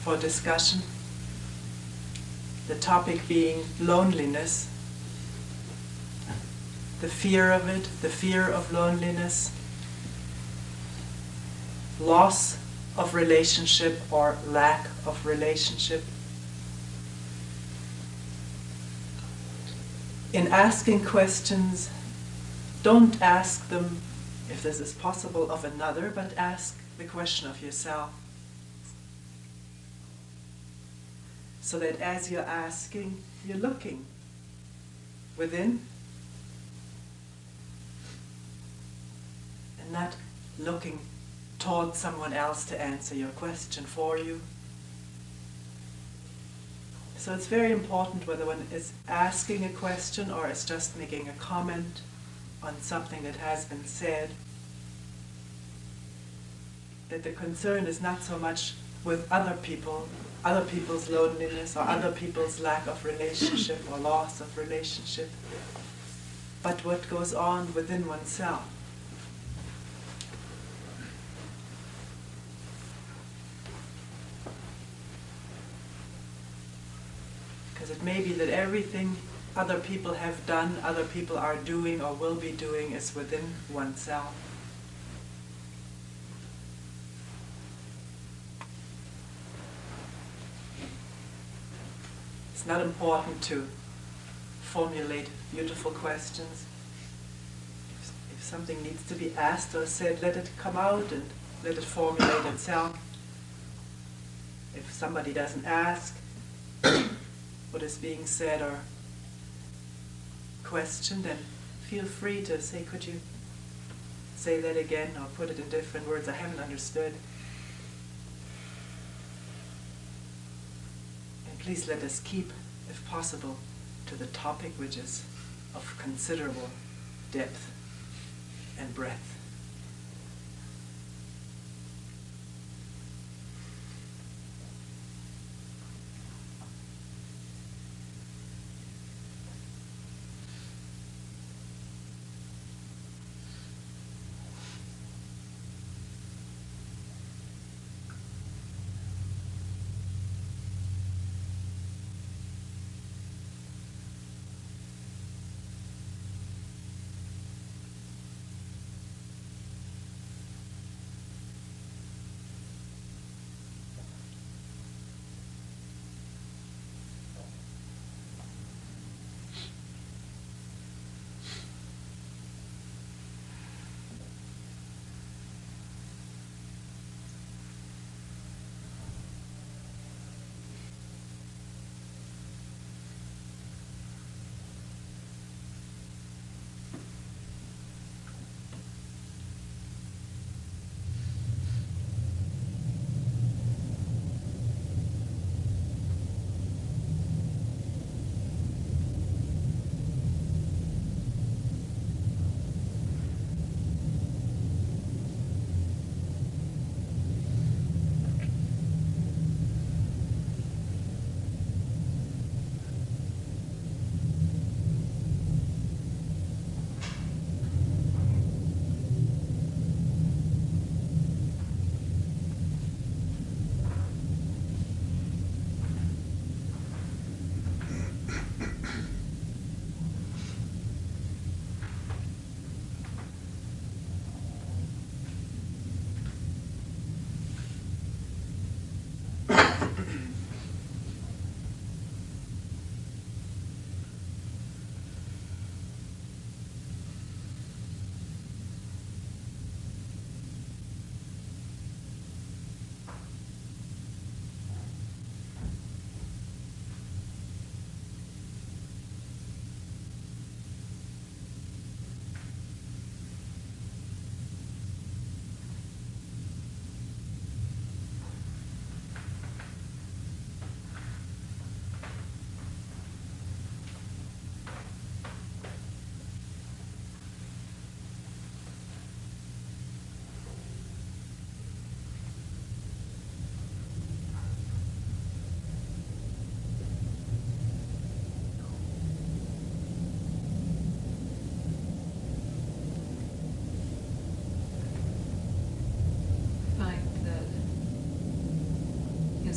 for discussion. The topic being loneliness, the fear of it, the fear of loneliness, loss of relationship or lack of relationship. In asking questions, don't ask them, if this is possible, of another, but ask the question of yourself. So that as you're asking, you're looking within and not looking toward someone else to answer your question for you. So it's very important whether one is asking a question or is just making a comment on something that has been said, that the concern is not so much with other people, other people's loneliness or other people's lack of relationship or loss of relationship, but what goes on within oneself. Because it may be that everything other people have done, other people are doing or will be doing is within oneself. It's not important to formulate beautiful questions. If something needs to be asked or said, let it come out and let it formulate itself. If somebody doesn't ask what is being said or questioned, then feel free to say, could you say that again or put it in different words? I haven't understood. And please let us keep, if possible, to the topic which is of considerable depth and breadth.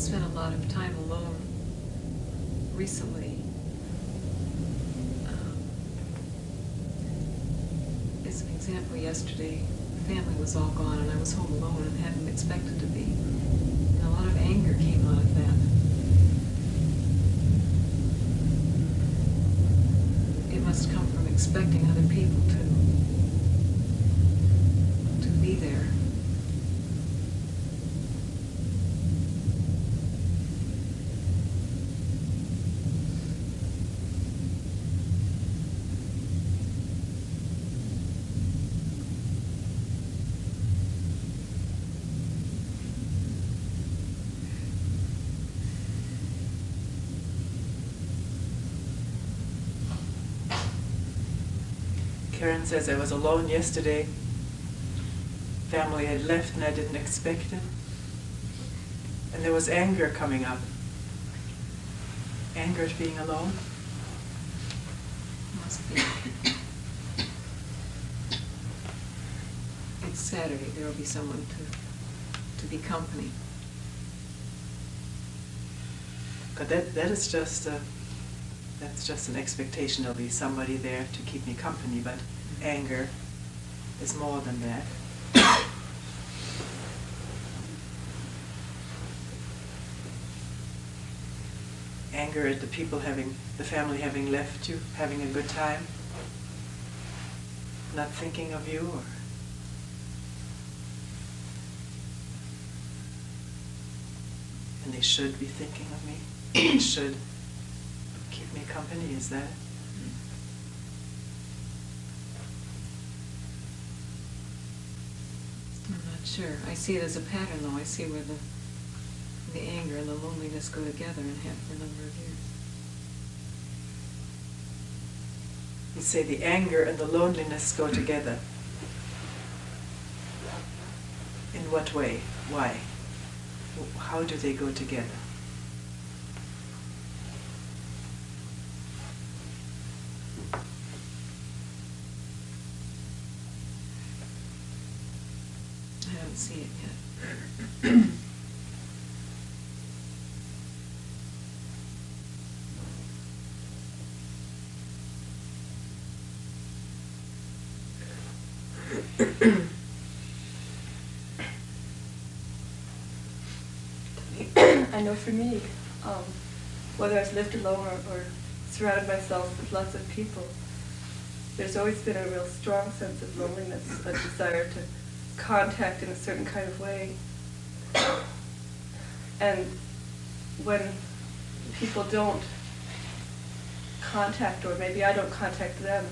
spent a lot of time alone recently. As an example, yesterday, the family was all gone and I was home alone and hadn't expected to be. And a lot of anger came out of that. It must come from expecting other people to be there. Karen says, I was alone yesterday. Family had left and I didn't expect it. And there was anger coming up. Anger at being alone. Must be. It's Saturday. There will be someone to be company. But that is just that's just an expectation. There'll be somebody there to keep me company, but anger is more than that. Anger at the people the family having left you, having a good time, not thinking of you, and they should be thinking of me. They should keep me company, is that? I'm not sure. I see it as a pattern though. I see where the anger and the loneliness go together and have for a number of years. You say the anger and the loneliness go together. In what way? Why? How do they go together? I don't see it yet. I know for me, whether I've lived alone or surrounded myself with lots of people, there's always been a real strong sense of loneliness, a desire to contact in a certain kind of way. And when people don't contact, or maybe I don't contact them,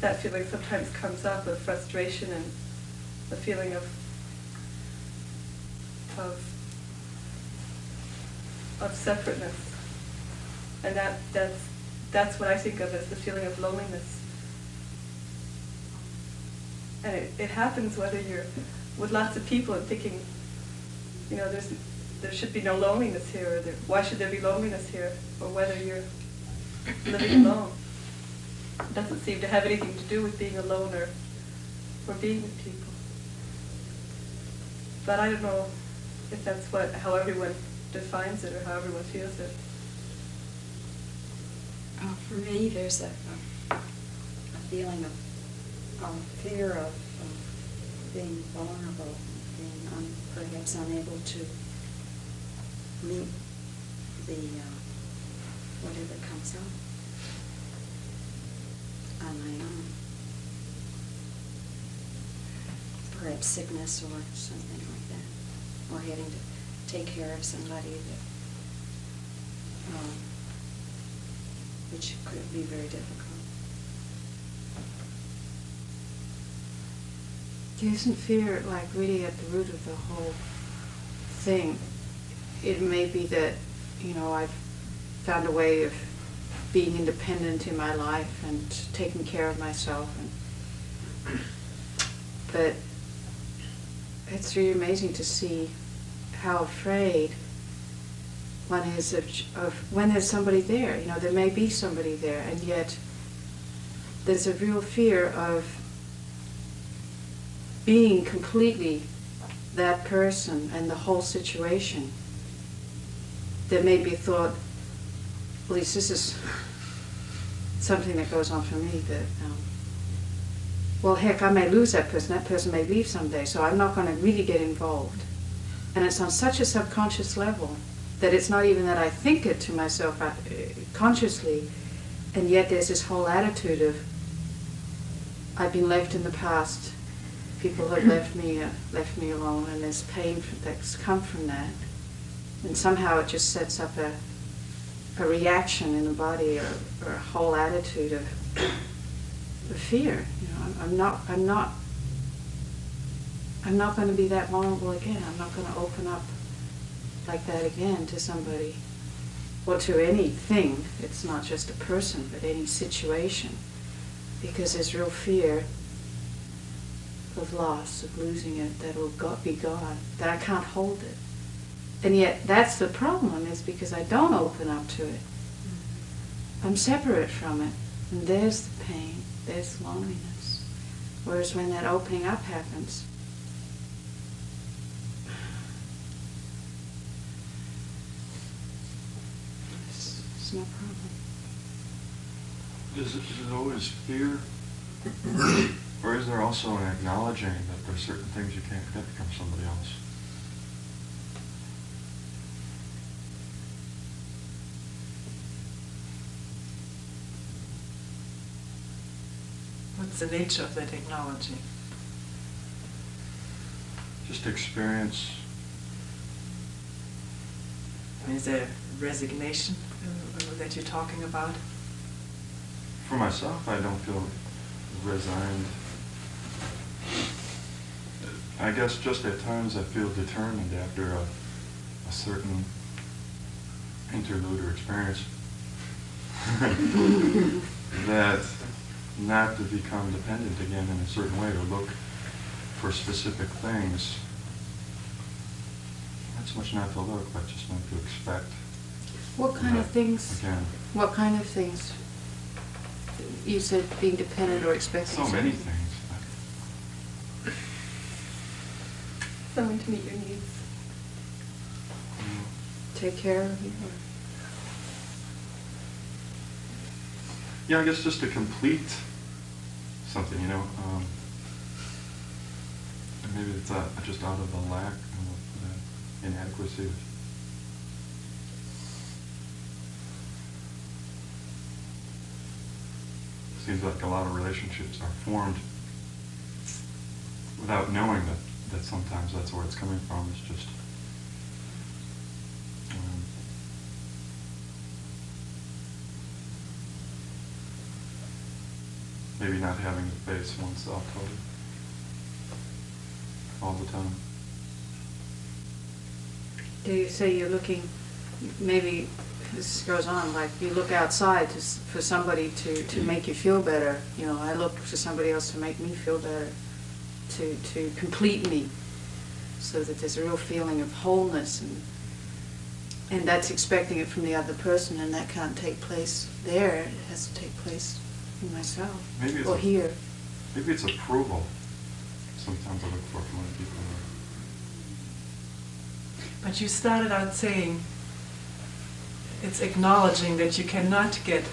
that feeling sometimes comes up of frustration and a feeling of separateness. And that's what I think of as the feeling of loneliness. And it happens whether you're with lots of people and thinking, you know, there should be no loneliness here, or why should there be loneliness here, or whether you're living alone. It doesn't seem to have anything to do with being alone or being with people. But I don't know if that's how everyone defines it or how everyone feels it. For me, there's a feeling of fear of being vulnerable, being perhaps unable to meet the whatever comes up on my own. Perhaps sickness or something like that, or having to take care of somebody that, which could be very difficult. Isn't fear like really at the root of the whole thing? It may be that, you know, I've found a way of being independent in my life and taking care of myself, but it's really amazing to see how afraid one is of when there's somebody there. You know, there may be somebody there, and yet there's a real fear of being completely that person and the whole situation there may be a thought, at least this is something that goes on for me, that, well, heck, I may lose that person may leave someday, so I'm not going to really get involved. And it's on such a subconscious level that it's not even that I think it to myself consciously, and yet there's this whole attitude of, I've been left in the past, people have left me alone, and there's pain that's come from that. And somehow it just sets up a reaction in the body, or a whole attitude of fear. You know, I'm not going to be that vulnerable again. I'm not going to open up like that again to somebody, or to anything. It's not just a person, but any situation, because there's real fear of loss, of losing it, that will be gone, that I can't hold it. And yet that's the problem, is because I don't open up to it. I'm separate from it, and there's the pain, there's loneliness. Whereas when that opening up happens, it's no problem. Is it always fear? Or is there also an acknowledging that there's certain things you can't get from somebody else? What's the nature of that acknowledging? Just experience. I mean, is there resignation that you're talking about? For myself, I don't feel resigned. I guess just at times I feel determined after a certain interlude or experience that not to become dependent again in a certain way, or look for specific things. Not so much not to look, but just not to expect. What kind of things? Again. What kind of things? You said being dependent or expecting So many things. Someone to meet your needs. Take care of you. Yeah, I guess just to complete something, you know. And maybe it's just out of the lack, the inadequacy. Seems like a lot of relationships are formed without knowing that sometimes that's where it's coming from. It's just maybe not having to face oneself totally all the time. Do you say you're looking, maybe this goes on, like you look outside for somebody to make you feel better. You know, I look for somebody else to make me feel better, to complete me, so that there's a real feeling of wholeness, and that's expecting it from the other person, and that can't take place there. It has to take place in myself, or here. Maybe it's approval. Sometimes I look for from other people. But you started out saying it's acknowledging that you cannot get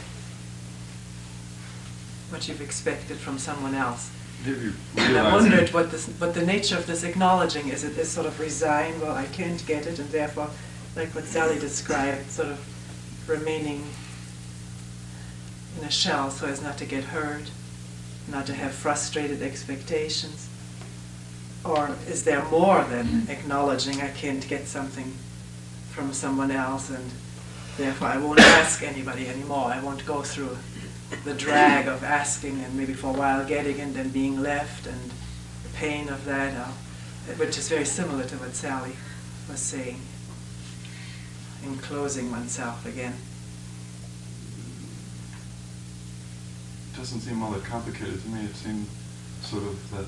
what you've expected from someone else. Maybe and I wondered what the nature of this acknowledging is. It is sort of resigned, well, I can't get it, and therefore, like what Sally described, sort of remaining in a shell so as not to get hurt, not to have frustrated expectations. Or is there more than acknowledging I can't get something from someone else, and therefore I won't ask anybody anymore. I won't go through the drag of asking and maybe for a while getting and then being left, and the pain of that, which is very similar to what Sally was saying, enclosing oneself again. It doesn't seem all that complicated to me. It seemed sort of that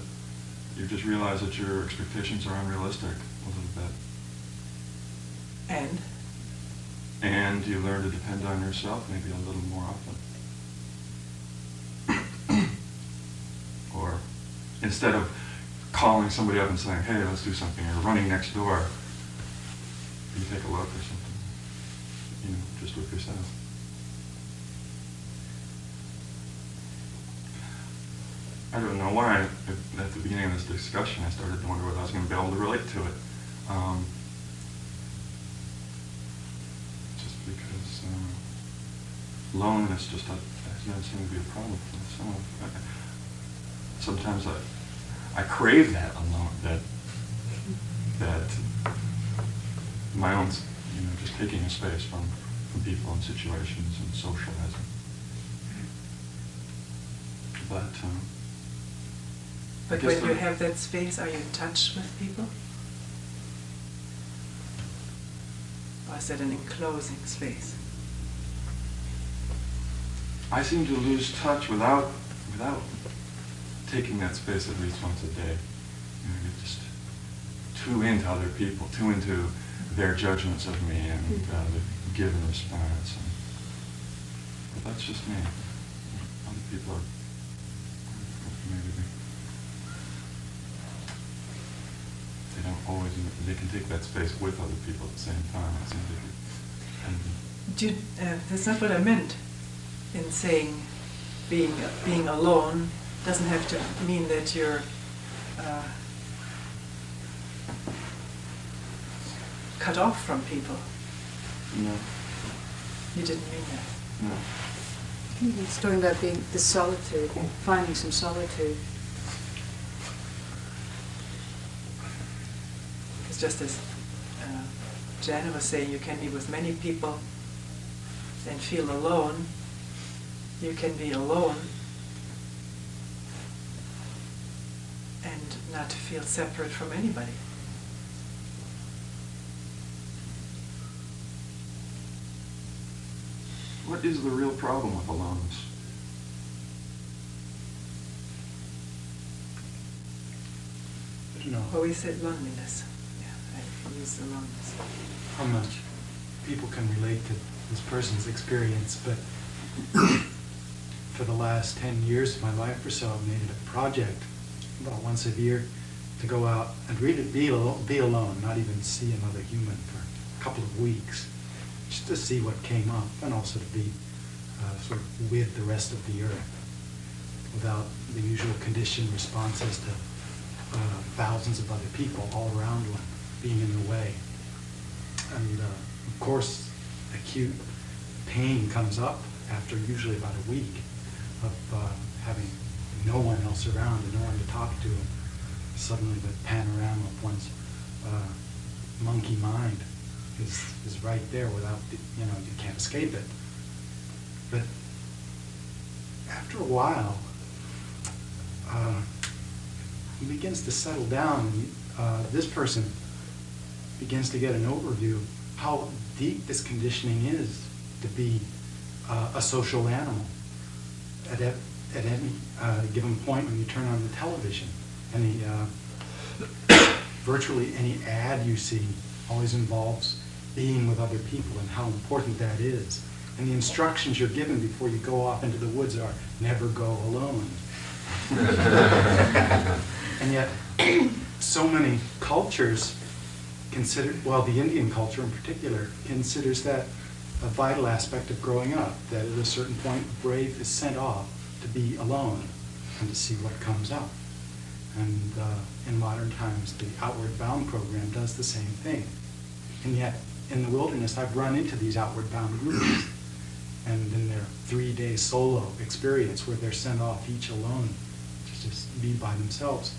you just realize that your expectations are unrealistic a little bit. And you learn to depend on yourself maybe a little more often. Or instead of calling somebody up and saying, hey, let's do something, or running next door, you take a look or something. just with yourself. I don't know why, at the beginning of this discussion, I started to wonder whether I was going to be able to relate to it. Just because loneliness just doesn't seem to be a problem for myself. Sometimes I crave that alone, that my own, just taking a space from people and situations and socializing. But when you have that space, are you in touch with people? Or is that an enclosing space? I seem to lose touch without taking that space at least once a day. You're just too into other people, too into their judgments of me and the give and response. But that's just me. Other people are maybe they don't always. They can take that space with other people at the same time. It seems like that's not what I meant in saying being alone doesn't have to mean that you're cut off from people. No. You didn't mean that. No. He's talking about being the solitude, finding some solitude. It's just as Jana was saying, you can be with many people and feel alone. You can be alone and not feel separate from anybody. What is the real problem with aloneness? I don't know Well, we said loneliness. Yeah, I use aloneness. how much people can relate to this person's experience, but for the last 10 years of my life or so, I've made it a project about once a year to go out and really be alone, not even see another human for a couple of weeks, just to see what came up, and also to be sort of with the rest of the earth, without the usual conditioned responses to thousands of other people all around one being in the way. And of course, acute pain comes up after usually about a week of having no one else around and no one to talk to, and suddenly the panorama of one's monkey mind is right there without, you can't escape it. But after a while, it begins to settle down, and this person begins to get an overview of how deep this conditioning is to be a social animal. At any given point when you turn on the television, virtually any ad you see always involves being with other people and how important that is. And the instructions you're given before you go off into the woods are, never go alone. And yet, so many cultures consider, well, the Indian culture in particular, considers that a vital aspect of growing up, that at a certain point, the brave is sent off to be alone and to see what comes up. And in modern times, the Outward Bound program does the same thing. And yet, in the wilderness, I've run into these Outward Bound groups. And in their 3-day solo experience, where they're sent off each alone to just be by themselves,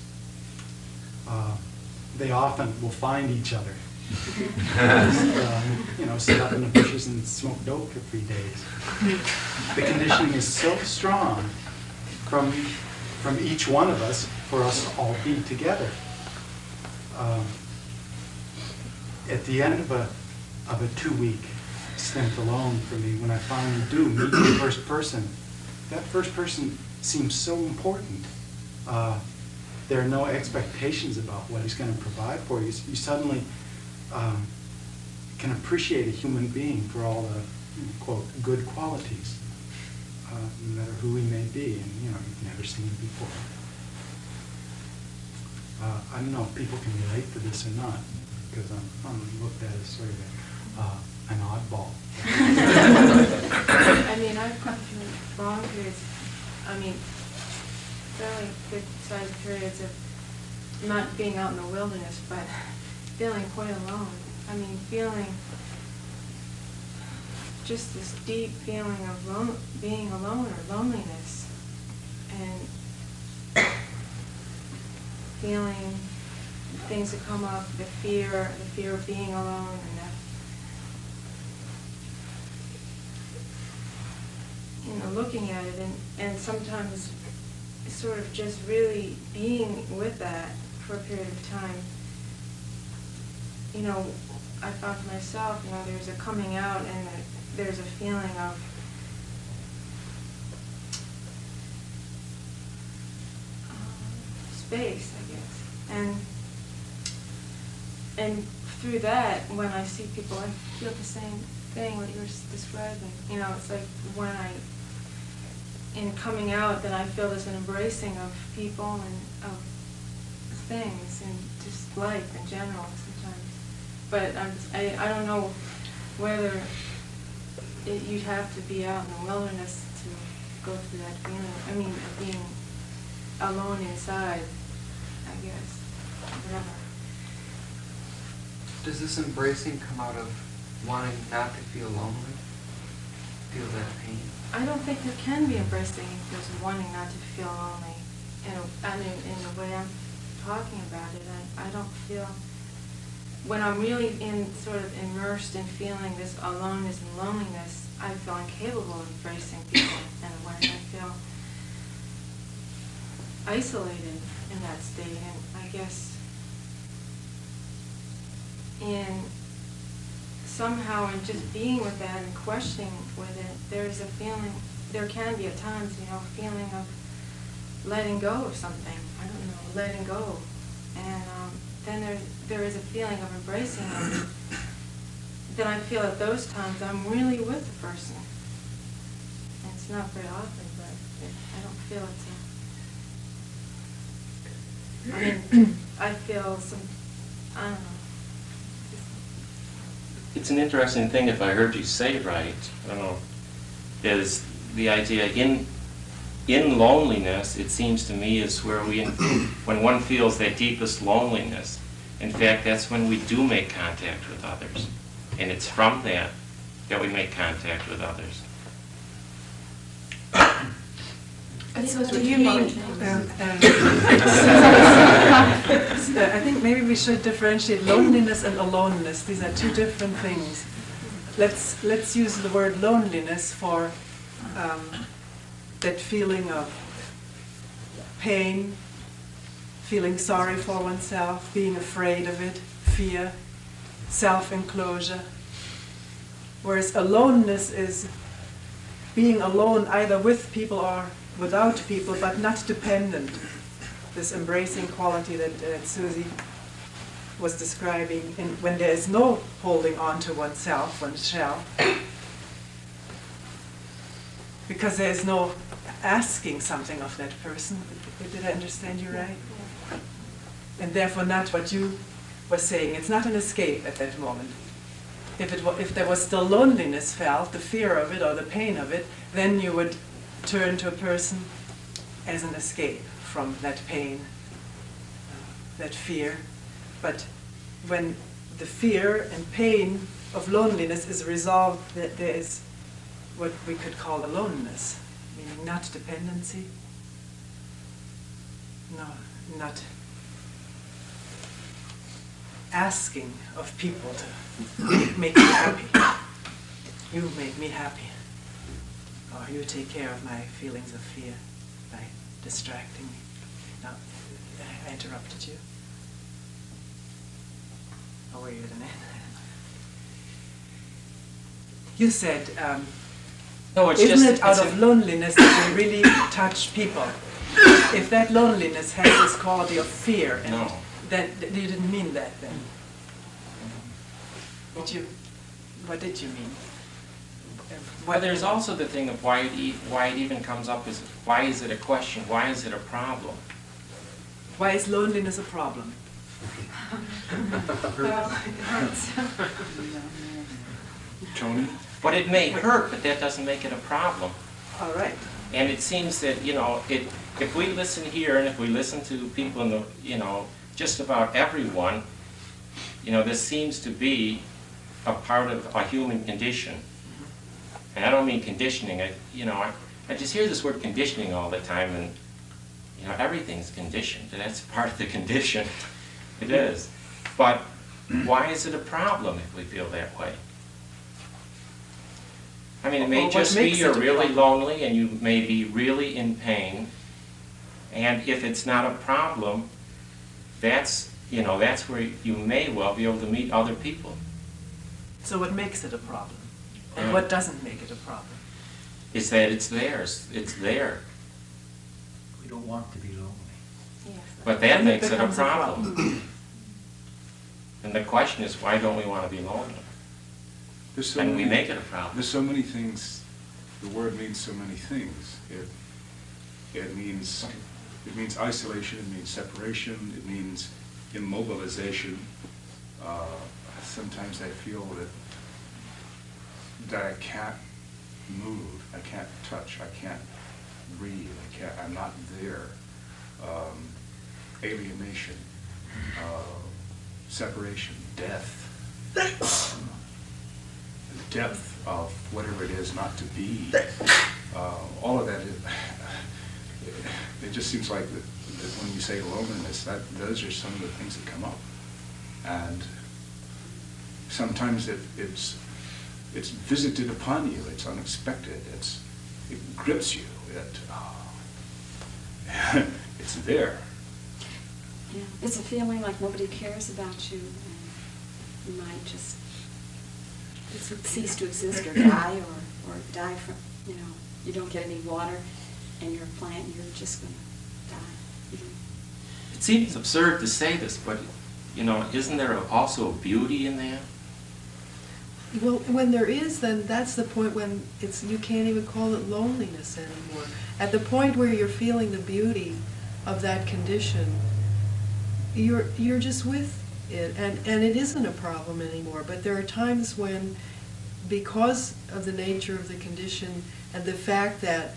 they often will find each other. Sit up in the bushes and smoke dope for 3 days. The conditioning is so strong from each one of us for us to all be together. At the end of a 2-week stint alone for me, when I finally do meet the first person, that first person seems so important. There are no expectations about what he's going to provide for you. You suddenly can appreciate a human being for all the, quote, good qualities, no matter who he may be, and you've never seen him before. I don't know if people can relate to this or not, because I'm looked at as sort of a an oddball. I mean, I've come through long periods, I mean, fairly good sized periods of not being out in the wilderness, but feeling quite alone. I mean, feeling just this deep feeling of being alone or loneliness, and feeling things that come up, the fear of being alone, and looking at it, and sometimes sort of just really being with that for a period of time. I found for myself, there's a coming out, and there's a feeling of space, I guess, and through that, when I see people, I feel the same thing what you were describing. It's like when in coming out, then I feel there's an embracing of people and of things and just life in general sometimes. But I don't know whether you'd have to be out in the wilderness to go through that feeling. I mean, of being alone inside, I guess, whatever. Does this embracing come out of wanting not to feel lonely? Feel that pain? I don't think there can be embracing if there's wanting not to feel lonely. In the way I'm talking about it, I don't feel, when I'm really sort of immersed in feeling this aloneness and loneliness, I feel incapable of embracing people in a way. I feel isolated in that state, and I guess somehow in just being with that and questioning with it, there's a feeling, there can be at times, a feeling of letting go of something. I don't know, letting go. And then there is a feeling of embracing it. Then I feel at those times I'm really with the person. And it's not very often, but I don't feel I feel some, I don't know. It's an interesting thing, if I heard you say it right, I don't know, is the idea in loneliness, it seems to me, is where when one feels that deepest loneliness, in fact, that's when we do make contact with others. And it's from that we make contact with others. So do you mean, I think maybe we should differentiate loneliness and aloneness. These are two different things. Let's use the word loneliness for that feeling of pain, feeling sorry for oneself, being afraid of it, fear, self-enclosure. Whereas aloneness is being alone either with people or without people, but not dependent. This embracing quality that Susie was describing, when there is no holding on to oneself, one's shell, because there is no asking something of that person. Did I understand you right? And therefore not what you were saying. It's not an escape at that moment. If there was still loneliness felt, the fear of it or the pain of it, then you would turn to a person as an escape from that pain, that fear. But when the fear and pain of loneliness is resolved, there is what we could call aloneness, meaning not dependency, no, not asking of people to make me happy. You make me happy. Or you take care of my feelings of fear by distracting me. No, I interrupted you. Or were you the man? You said, No, it's isn't just, it out of loneliness that we really touch people? If that loneliness has this quality of fear, and No. then you didn't mean that then. What did you mean? Well, there's also the thing of why it even comes up is, why is it a question? Why is it a problem? Why is loneliness a problem? Well, it hurts. Tony? But it may hurt, but that doesn't make it a problem. All right. And it seems that, if we listen here and if we listen to people in the, just about everyone, this seems to be a part of a human condition. And I don't mean conditioning. I just hear this word conditioning all the time, and everything's conditioned. That's part of the condition. It is. But why is it a problem if we feel that way? I mean, it may just be you're really lonely and you may be really in pain. And if it's not a problem, that's where you may well be able to meet other people. So what makes it a problem? And what doesn't make it a problem? Is that it's theirs. It's there. We don't want to be lonely. Yes. But that And it makes it a becomes a problem. And the question is, why don't we want to be lonely? And we make it a problem. There's so many things. The word means so many things. It means isolation. It means separation. It means immobilization. Sometimes I feel that I can't move. I can't touch. I can't breathe. I'm not there. Alienation. Separation. Death. The depth of whatever it is not to be, all of that, it just seems like that when you say loneliness, those are some of the things that come up. And sometimes it's visited upon you, it's unexpected, it grips you, it's there. Yeah, it's a feeling like nobody cares about you, and you might just cease to exist or die, or die from, you don't get any water, and you're a plant, you're just going to die. It seems absurd to say this, but, isn't there also a beauty in that? Well, when there is, then that's the point when you can't even call it loneliness anymore. At the point where you're feeling the beauty of that condition, you're just with it, and it isn't a problem anymore. But there are times when, because of the nature of the condition and the fact that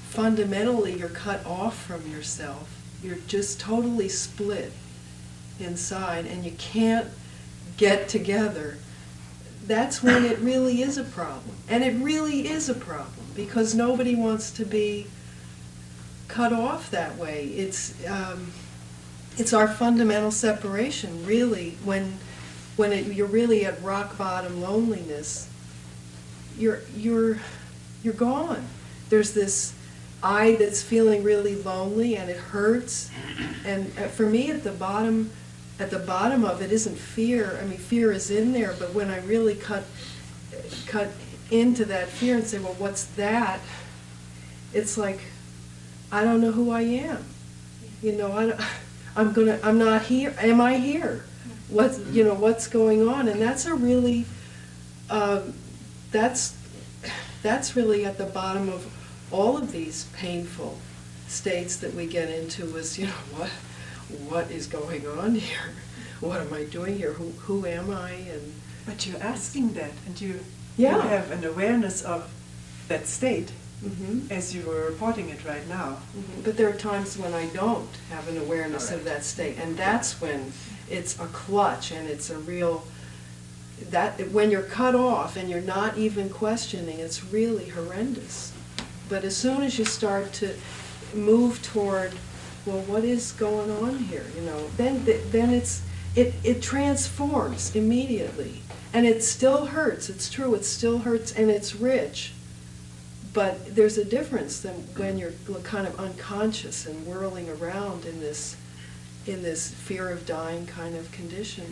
fundamentally you're cut off from yourself, you're just totally split inside, and you can't get together, that's when it really is a problem. And it really is a problem, because nobody wants to be cut off that way. It's our fundamental separation, really, when you're really at rock bottom loneliness, you're gone. There's this I that's feeling really lonely, and it hurts. And for me, at the bottom of it isn't fear. I mean, fear is in there, but when I really cut into that fear and say, well, what's that? It's like, I don't know who I am. I'm not here. Am I here? What's going on? And that's a really, that's really at the bottom of all of these painful states that we get into, is, what is going on here? What am I doing here? Who am I? And But you're asking that, and you Yeah. have an awareness of that state Mhm. as you were reporting it right now. But there are times when I don't have an awareness of that state, and that's when it's a clutch, and it's a real, when you're cut off and you're not even questioning, it's really horrendous. But as soon as you start to move toward, well, what is going on here? Then it transforms immediately, and it still hurts. It's true, it still hurts, and it's rich. But there's a difference than when you're kind of unconscious and whirling around in this fear of dying kind of condition.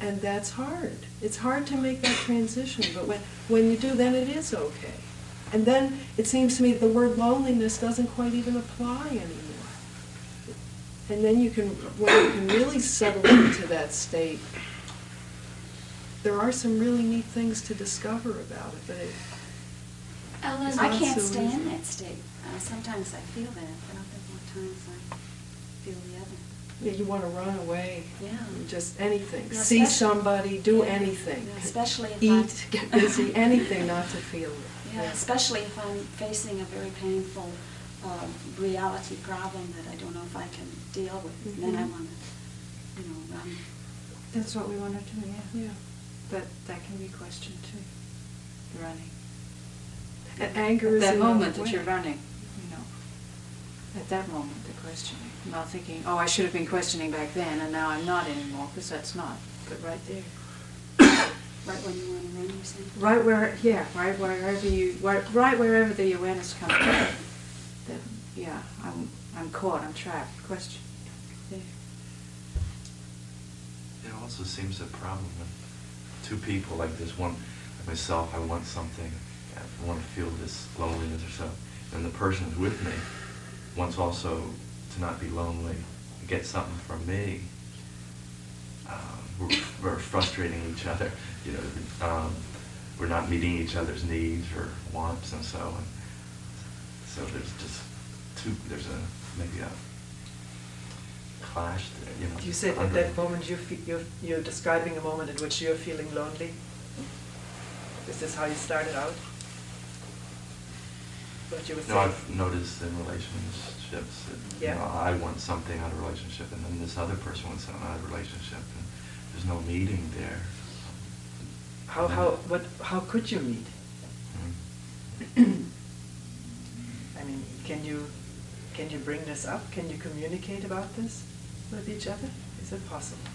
And that's hard. It's hard to make that transition. But when you do, then it is okay. And then it seems to me the word loneliness doesn't quite even apply anymore. And then when you can really settle into that state, there are some really neat things to discover about it. But Ellen, It's I not can't so stay easy. in that state. Sometimes I feel that, but other times I feel the other. Yeah, you want to run away. Yeah. Just anything. Yeah, See especially- somebody, do yeah, anything. yeah, especially if Eat, get busy, anything not to feel it. Yeah, especially if I'm facing a very painful reality problem that I don't know if I can deal with. Then I Mhm. want to, run. That's what we want to do, yeah. Yeah. But that can be questioned too, running. And anger is At that in the moment that way. you're running, at that moment, the questioning. Not thinking, oh, I should have been questioning back then, and now I'm not anymore, because that's not. But right there. Right when you want to run, you say? Right where, yeah, right wherever the awareness comes from. Then, yeah, I'm caught, I'm trapped. Question. There. It also seems a problem when two people like this, one, like myself, I want something, I want to feel this loneliness or so, and the person who's with me wants also to not be lonely, get something from me. We're frustrating each other, we're not meeting each other's needs or wants and so on. So there's just maybe a clash there, You said at that moment you're describing a moment in which you're feeling lonely. Is this how you started out? What you were saying? No, I've noticed in relationships that Yeah. I want something out of a relationship, and then this other person wants something out of a relationship, and there's no meeting there. How could you meet? Mm. I mean, can you bring this up? Can you communicate about this with each other? Is it possible?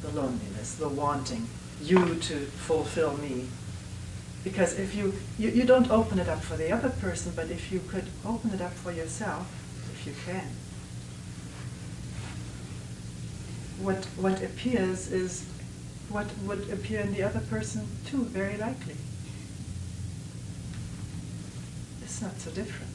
The loneliness, the wanting you to fulfill me. Because if you don't open it up for the other person, but if you could open it up for yourself, if you can, what appears is what would appear in the other person too, very likely. It's not so different.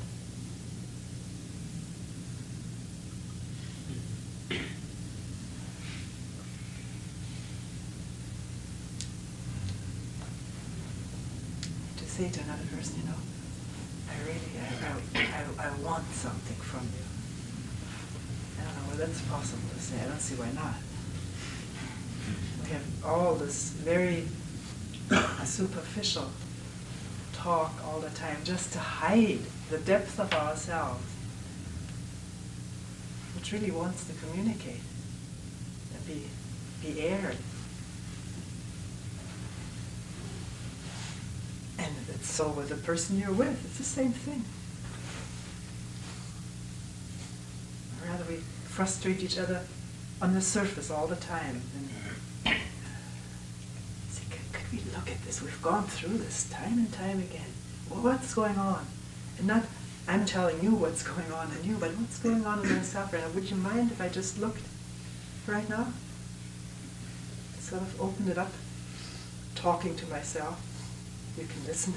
To say to another person, I want something from you. I don't know whether that's possible to say. I don't see why not. We have all this very superficial talk all the time just to hide the depth of ourselves, which really wants to communicate and be aired. And it's so with the person you're with, it's the same thing. Or rather, we frustrate each other on the surface all the time. And say, could we look at this? We've gone through this time and time again. Well, what's going on? And not, I'm telling you what's going on in you, but what's going on in myself right now? Would you mind if I just looked right now? Sort of opened it up, talking to myself. You can listen.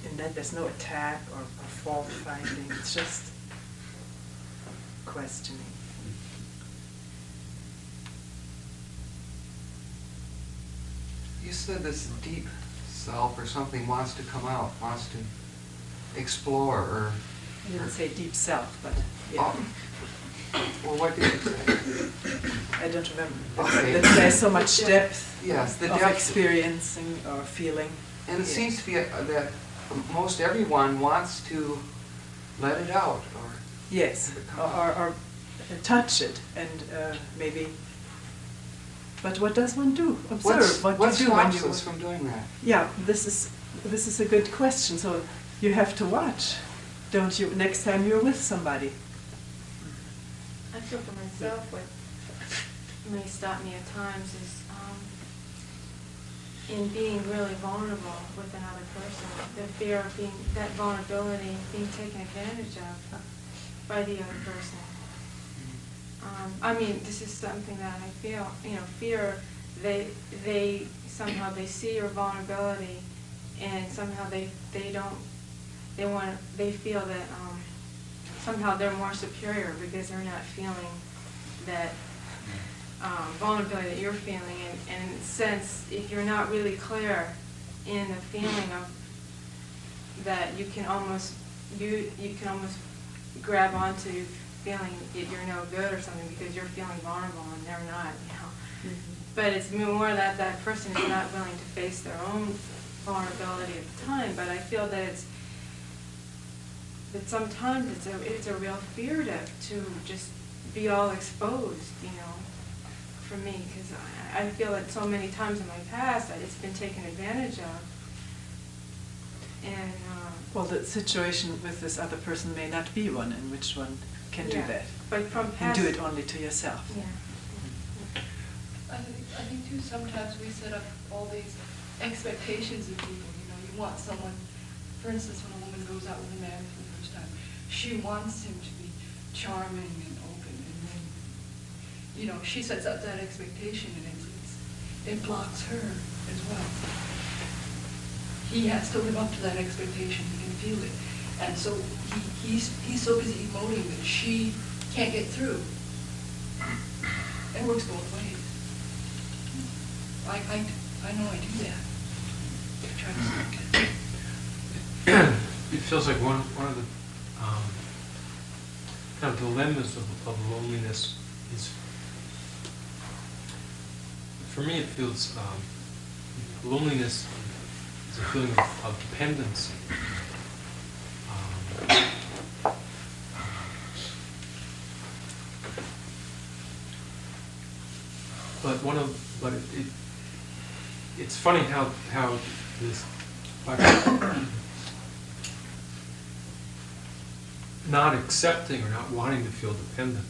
And then there's no attack or fault finding. It's just questioning. You said this deep self or something wants to come out, wants to explore, or... I didn't say deep self, but yeah. Oh. Well, what did you say? I don't remember. Okay. There's so much depth Yes, the of depth. experiencing or feeling. And it Yeah. seems to be that most everyone wants to let it out, or... Yes, or touch it, and maybe. But what does one do? Observe what what you do when stops you. us from doing that? Yeah, this is a good question. So you have to watch, don't you? Next time you're with somebody. I feel for myself what may stop me at times is in being really vulnerable with another person. The fear of being, that vulnerability, being taken advantage of by the other person. I mean, this is something that I feel, fear, they somehow they see your vulnerability and somehow they feel that somehow they're more superior because they're not feeling that vulnerability that you're feeling. And in a sense, if you're not really clear in a feeling of that you can almost grab onto feeling that you're no good or something because you're feeling vulnerable and they're not, you know. Mm-hmm. But it's more that that person is not willing to face their own vulnerability at the time. But I feel that sometimes it's a real fear to just be all exposed, you know, for me, because I feel that so many times in my past that it's been taken advantage of. And well, the situation with this other person may not be one in which one can do that. But from and past, do it only to yourself. Yeah. I think too, sometimes we set up all these expectations of people. You know, you want someone, for instance, when a woman goes out with a man for the first time, she wants him to be charming and open, and then, you know, she sets up that expectation, and it blocks her as well. He has to live up to that expectation. He can feel it, and so he's so busy emoting that she can't get through. It works both ways. I know I do that. I try to stop it. It feels like one of the kind of dilemmas of loneliness is, for me, it feels loneliness is a feeling of dependency. But it's funny how this, like, not accepting or not wanting to feel dependent,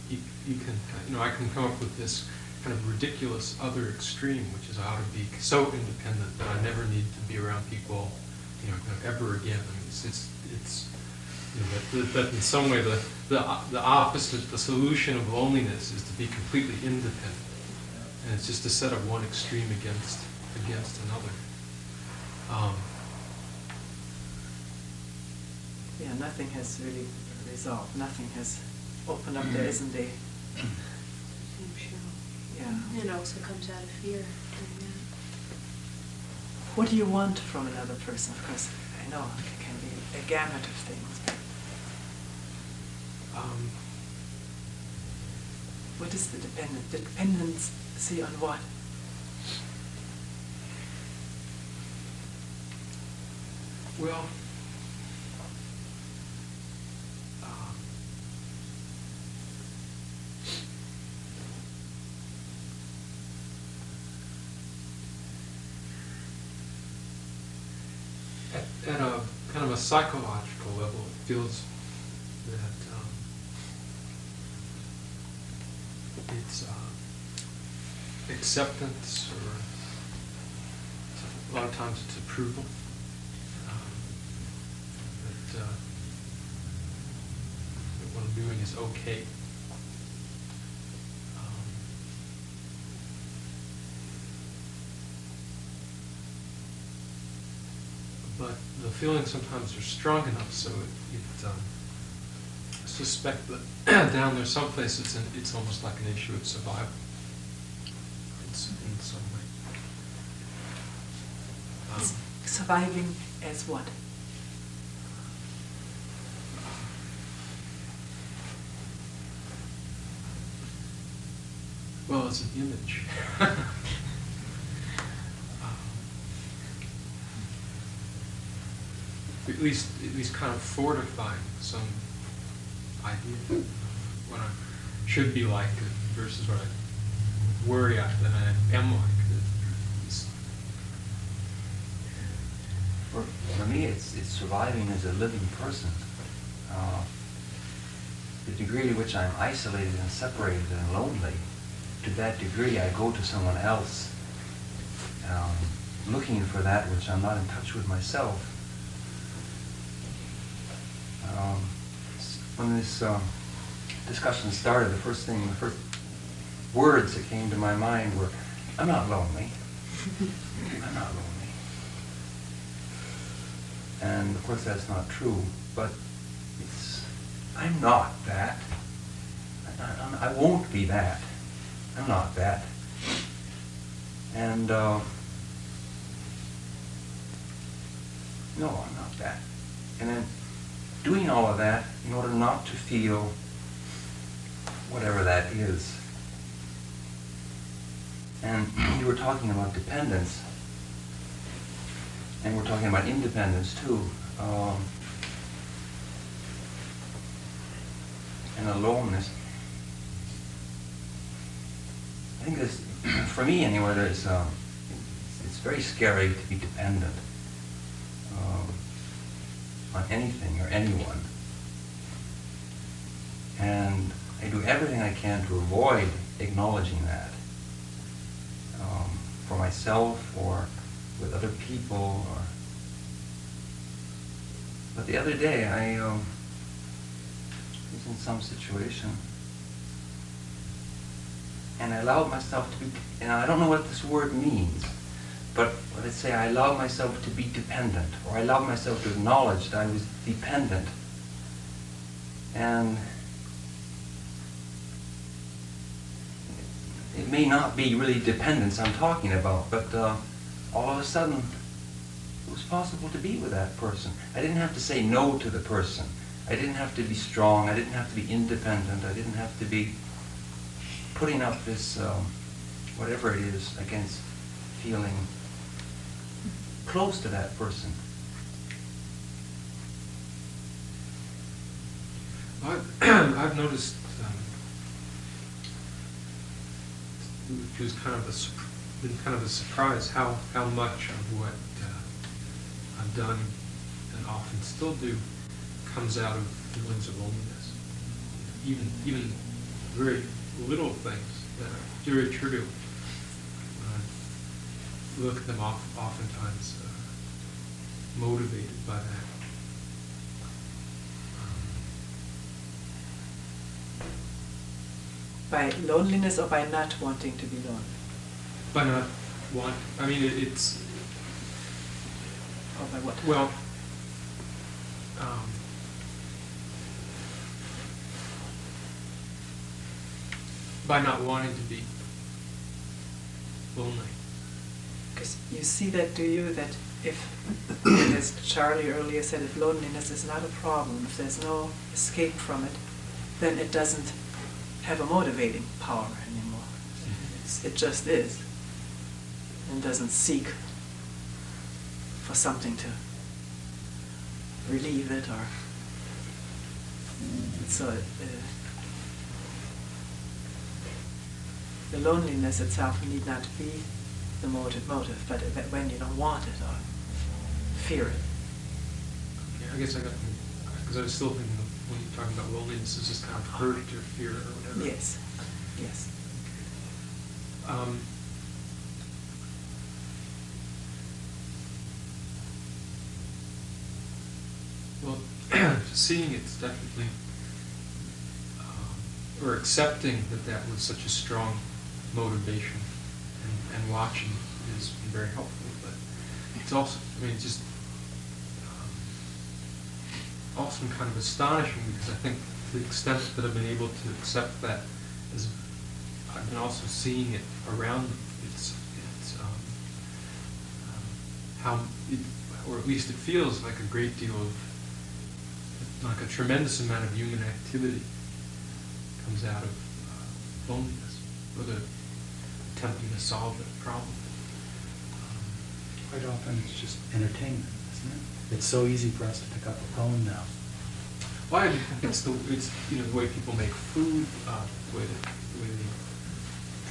you can, you know, I can come up with this kind of ridiculous other extreme, which is I ought to be so independent that I never need to be around people, you know, ever again. I mean, it's you know, that in some way the opposite, the solution of loneliness is to be completely independent. And it's just to set up one extreme against another. Yeah, nothing has really resolved. Nothing has opened up. There isn't a. Yeah. It also comes out of fear. What do you want from another person? Of course, I know it can be a gamut of things. What is the dependence? The dependency on what? Well, at a kind of a psychological level, it feels that it's acceptance, or a lot of times it's approval. That what I'm doing is okay. But the feelings sometimes are strong enough, so I suspect that down there someplace it's almost like an issue of survival. It's in some way. Surviving as what? Well, it's an image. At least kind of fortifying some idea what I should be like versus what I worry that I am like. For me, it's surviving as a living person. The degree to which I'm isolated and separated and lonely, to that degree I go to someone else looking for that which I'm not in touch with myself. When this discussion started, the first words that came to my mind were, I'm not lonely. I'm not lonely. And of course that's not true, but I'm not that. I won't be that. I'm not that. And no, I'm not that. And then doing all of that in order not to feel whatever that is. And you were talking about dependence, and we're talking about independence too, and aloneness. I think this, for me anyway, it's very scary to be dependent on anything or anyone. And I do everything I can to avoid acknowledging that for myself or with other people. But the other day I was in some situation and I allowed myself to be, and I don't know what this word means, but let's say I allowed myself to be dependent, or I allowed myself to acknowledge that I was dependent. And it may not be really dependence I'm talking about, but all of a sudden it was possible to be with that person. I didn't have to say no to the person. I didn't have to be strong. I didn't have to be independent. I didn't have to be putting up this, whatever it is, against feeling close to that person. I've noticed, it was been kind of a surprise how much of what I've done and often still do comes out of feelings of loneliness. Even very little things that are very trivial. Look at them oftentimes motivated by that. By loneliness or by not wanting to be lonely? By not want. I mean, it's. Or by what? Well, by not wanting to be lonely. Because you see that, do you, that if, as Charlie earlier said, if loneliness is not a problem, if there's no escape from it, then it doesn't have a motivating power anymore. It just is, and doesn't seek for something to relieve it, or so. The loneliness itself need not be the motive, but when you don't want it or fear it. Yeah, I guess I got, because I was still thinking of, when you're talking about loneliness, it's just kind of hurt or fear or whatever. Yes, yes. Well, seeing it's definitely, or accepting that was such a strong motivation, and watching has been very helpful. But it's also, I mean, just also kind of astonishing, because I think to the extent that I've been able to accept that, is I've been also seeing it around me. It's how, or at least it feels like a great deal of, like a tremendous amount of human activity comes out of loneliness, or the attempting to solve that problem. Quite often it's just entertainment, isn't it? It's so easy for us to pick up a phone now. Well, I think it's the way people make food, the way they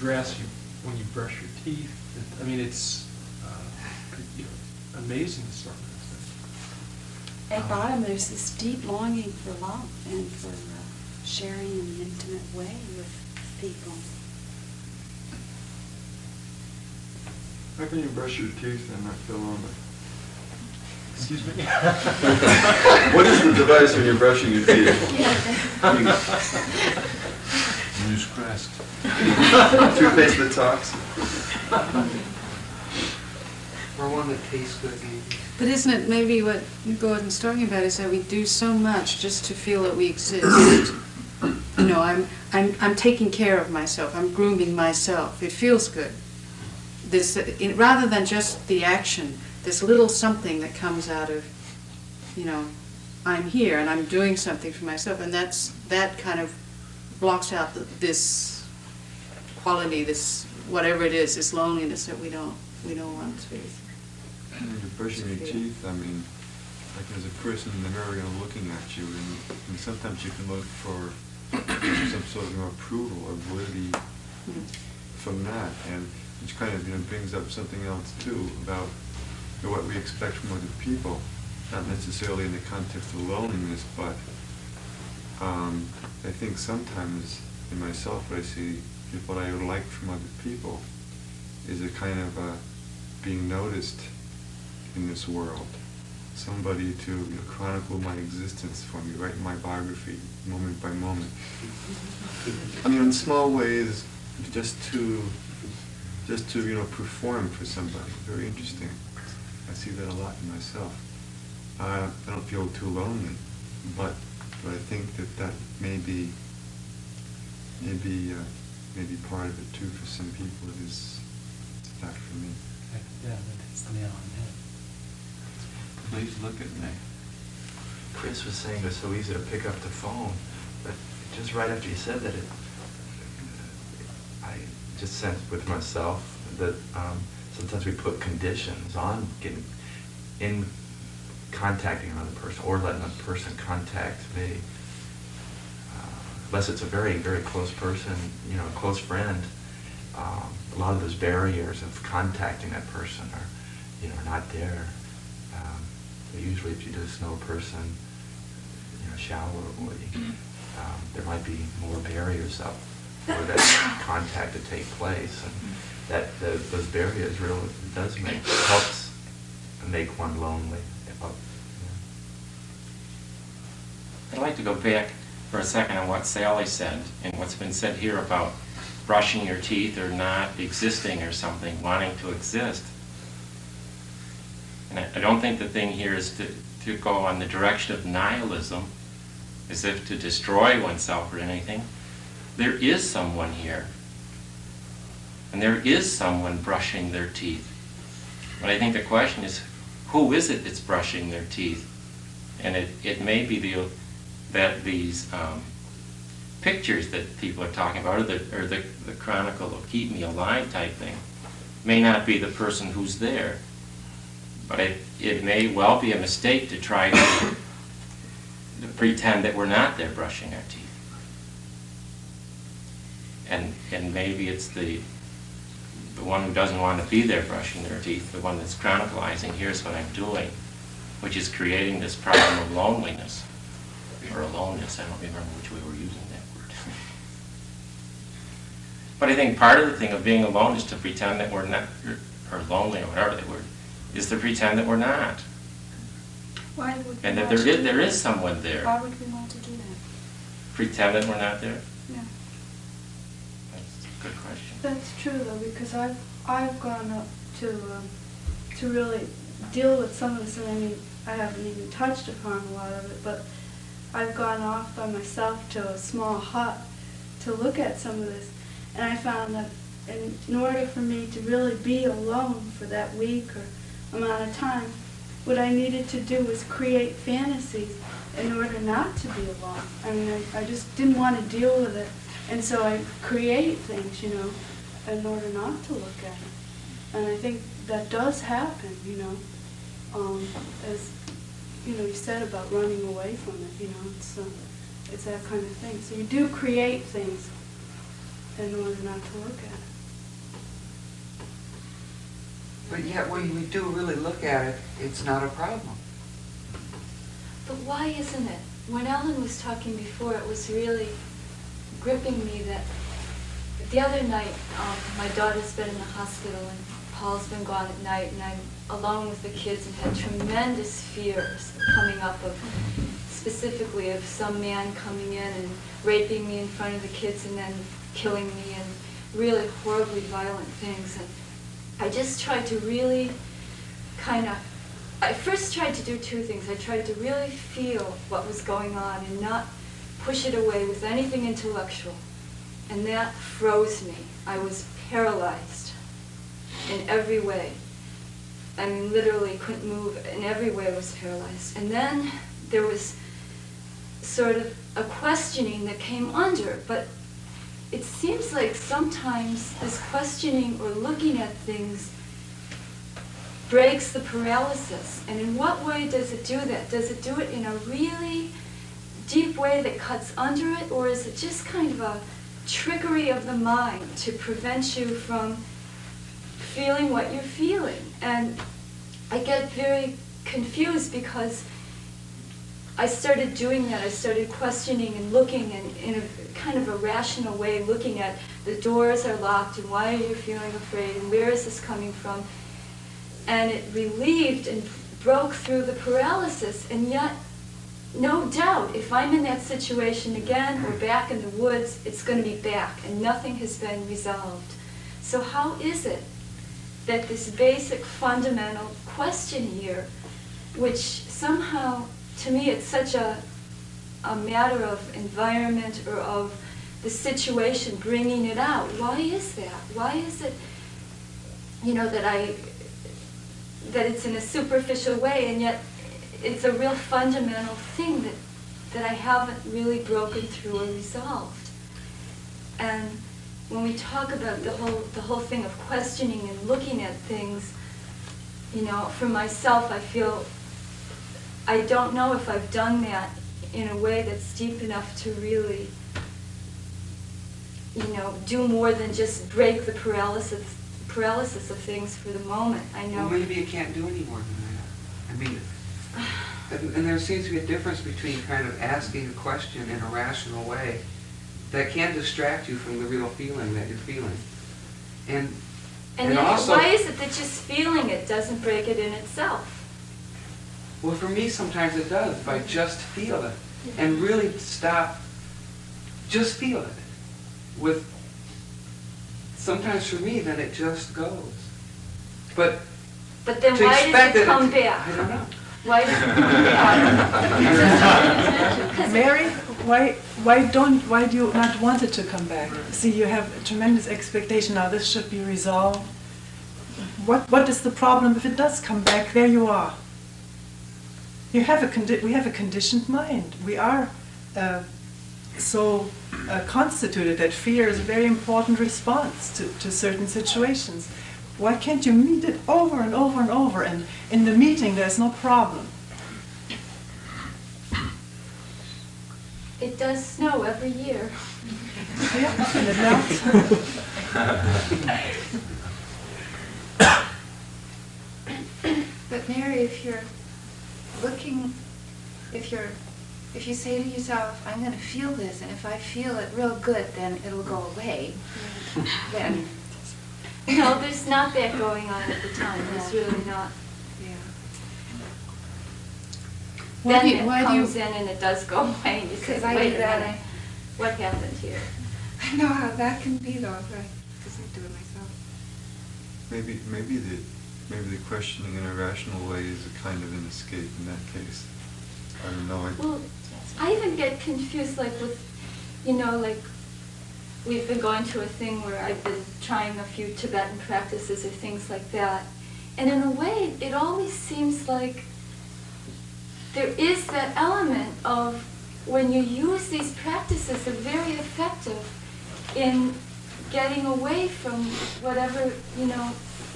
dress, when you brush your teeth. I mean, it's amazing sort of thing. At bottom, there's this deep longing for love and for sharing in an intimate way with people. How can you brush your teeth and not feel lonely? Excuse me? What is the device when you're brushing your teeth? News Crest. Toothpaste that talks? Or one that tastes good, maybe. But isn't it maybe what Gordon's talking about is that we do so much just to feel that we exist? You know, I'm taking care of myself. I'm grooming myself. It feels good. This, rather than just the action, this little something that comes out of you know, I'm here and I'm doing something for myself, and that kind of blocks out this quality, this whatever it is, this loneliness that we don't want to face. When you're brushing your teeth, I mean, like there's a person in the mirror looking at you, and sometimes you can look for some sort of approval or validity from that, and which kind of brings up something else too about what we expect from other people, not necessarily in the context of loneliness, but I think sometimes in myself what I see is what I would like from other people is a kind of being noticed in this world. Somebody to chronicle my existence for me, write my biography moment by moment. I mean, in small ways, just to perform for somebody. Very interesting. I see that a lot in myself. I don't feel too lonely, but I think that may be part of it too for some people. It's a fact for me. Yeah, that hits the nail on the head. Please look at me. Chris was saying it's so easy to pick up the phone, but just right after you said that, I just sensed with myself that sometimes we put conditions on getting in contacting another person or letting another person contact me. Unless it's a very, very close person, a close friend, a lot of those barriers of contacting that person are not there. Usually if you just know a person, shallowly, there might be more barriers up for that contact to take place, and those barriers really helps make one lonely. I'd like to go back for a second on what Sally said and what's been said here about brushing your teeth or not existing or something, wanting to exist. And I don't think the thing here is to go on the direction of nihilism, as if to destroy oneself or anything. There is someone here. And there is someone brushing their teeth. But I think the question is, who is it that's brushing their teeth? And it may be that these pictures that people are talking about, or the chronicle of keep me alive type thing, may not be the person who's there. But it may well be a mistake to try to pretend that we're not there brushing our teeth. And maybe it's the one who doesn't want to be there brushing their teeth, the one that's chronicalizing, here's what I'm doing, which is creating this problem of loneliness, or aloneness. I don't remember which way we're using that word. But I think part of the thing of being alone is to pretend that we're not, or lonely, or whatever that word, is to pretend that we're not. Why would we And that want to do there that? is someone there. Why would we want to do that? Pretend that we're not there? Yeah. That's a good question. That's true though, because I've gone up to really deal with some of this, and I mean, I haven't even touched upon a lot of it, but I've gone off by myself to a small hut to look at some of this, and I found that in order for me to really be alone for that week or amount of time, what I needed to do was create fantasies in order not to be alone. I mean, I just didn't want to deal with it, and so I create things, in order not to look at it. And I think that does happen, as you said about running away from it. It's that kind of thing. So you do create things in order not to look at it. But yet when we do really look at it, it's not a problem. But why isn't it? When Ellen was talking before, it was really gripping me that the other night, my daughter's been in the hospital and Paul's been gone at night, and I'm alone with the kids and had tremendous fears coming up of, specifically of some man coming in and raping me in front of the kids and then killing me, and really horribly violent things. And I just tried to really I first tried to do two things. I tried to really feel what was going on and not push it away with anything intellectual. And that froze me. I was paralyzed in every way. I mean, literally couldn't move, and everywhere was paralyzed. And then there was sort of a questioning that came under, but it seems like sometimes this questioning or looking at things breaks the paralysis. And in what way does it do that? Does it do it in a really deep way that cuts under it, or is it just kind of a trickery of the mind to prevent you from feeling what you're feeling? And I get very confused because I started doing that. I started questioning and looking in a kind of a rational way, looking at the doors are locked and why are you feeling afraid and where is this coming from? And it relieved and broke through the paralysis. And yet, no doubt, if I'm in that situation again or back in the woods, it's going to be back and nothing has been resolved. So how is it that this basic fundamental question here, which somehow, to me, it's such a matter of environment or of the situation bringing it out. Why is that? Why is it, that it's in a superficial way, and yet it's a real fundamental thing that I haven't really broken through or resolved. And when we talk about the whole thing of questioning and looking at things, for myself, I feel I don't know if I've done that in a way that's deep enough to really, do more than just break the paralysis of things for the moment. I know. Well, maybe you can't do any more than that. I mean, and there seems to be a difference between kind of asking a question in a rational way that can distract you from the real feeling that you're feeling. And yet, also, why is it that just feeling it doesn't break it in itself? well, for me, sometimes it does, if I just feel it and really stop, just feel it. Sometimes for me, then it just goes. But then why does it come back? I don't know. Why does it come back? Mary, why do you not want it to come back? See, you have a tremendous expectation. Now this should be resolved. What is the problem if it does come back? There you are. We have a conditioned mind. We are so constituted that fear is a very important response to certain situations. Why can't you meet it over and over and over, and in the meeting there's no problem? It does snow every year. Yeah, and it melts. But Mary, if you say to yourself, I'm going to feel this, and if I feel it real good, then it'll go away, then... No, there's not that going on at the time. There's really not. Yeah. Then it comes in and it does go away, and you say, I wait do a that. minute, what happened here? I know how that can be, though, because I do it myself. Maybe the questioning in a rational way is a kind of an escape in that case. I don't know. Well, I even get confused, like with, like we've been going to a thing where I've been trying a few Tibetan practices or things like that. And in a way, it always seems like there is that element of when you use these practices, they're very effective in getting away from whatever,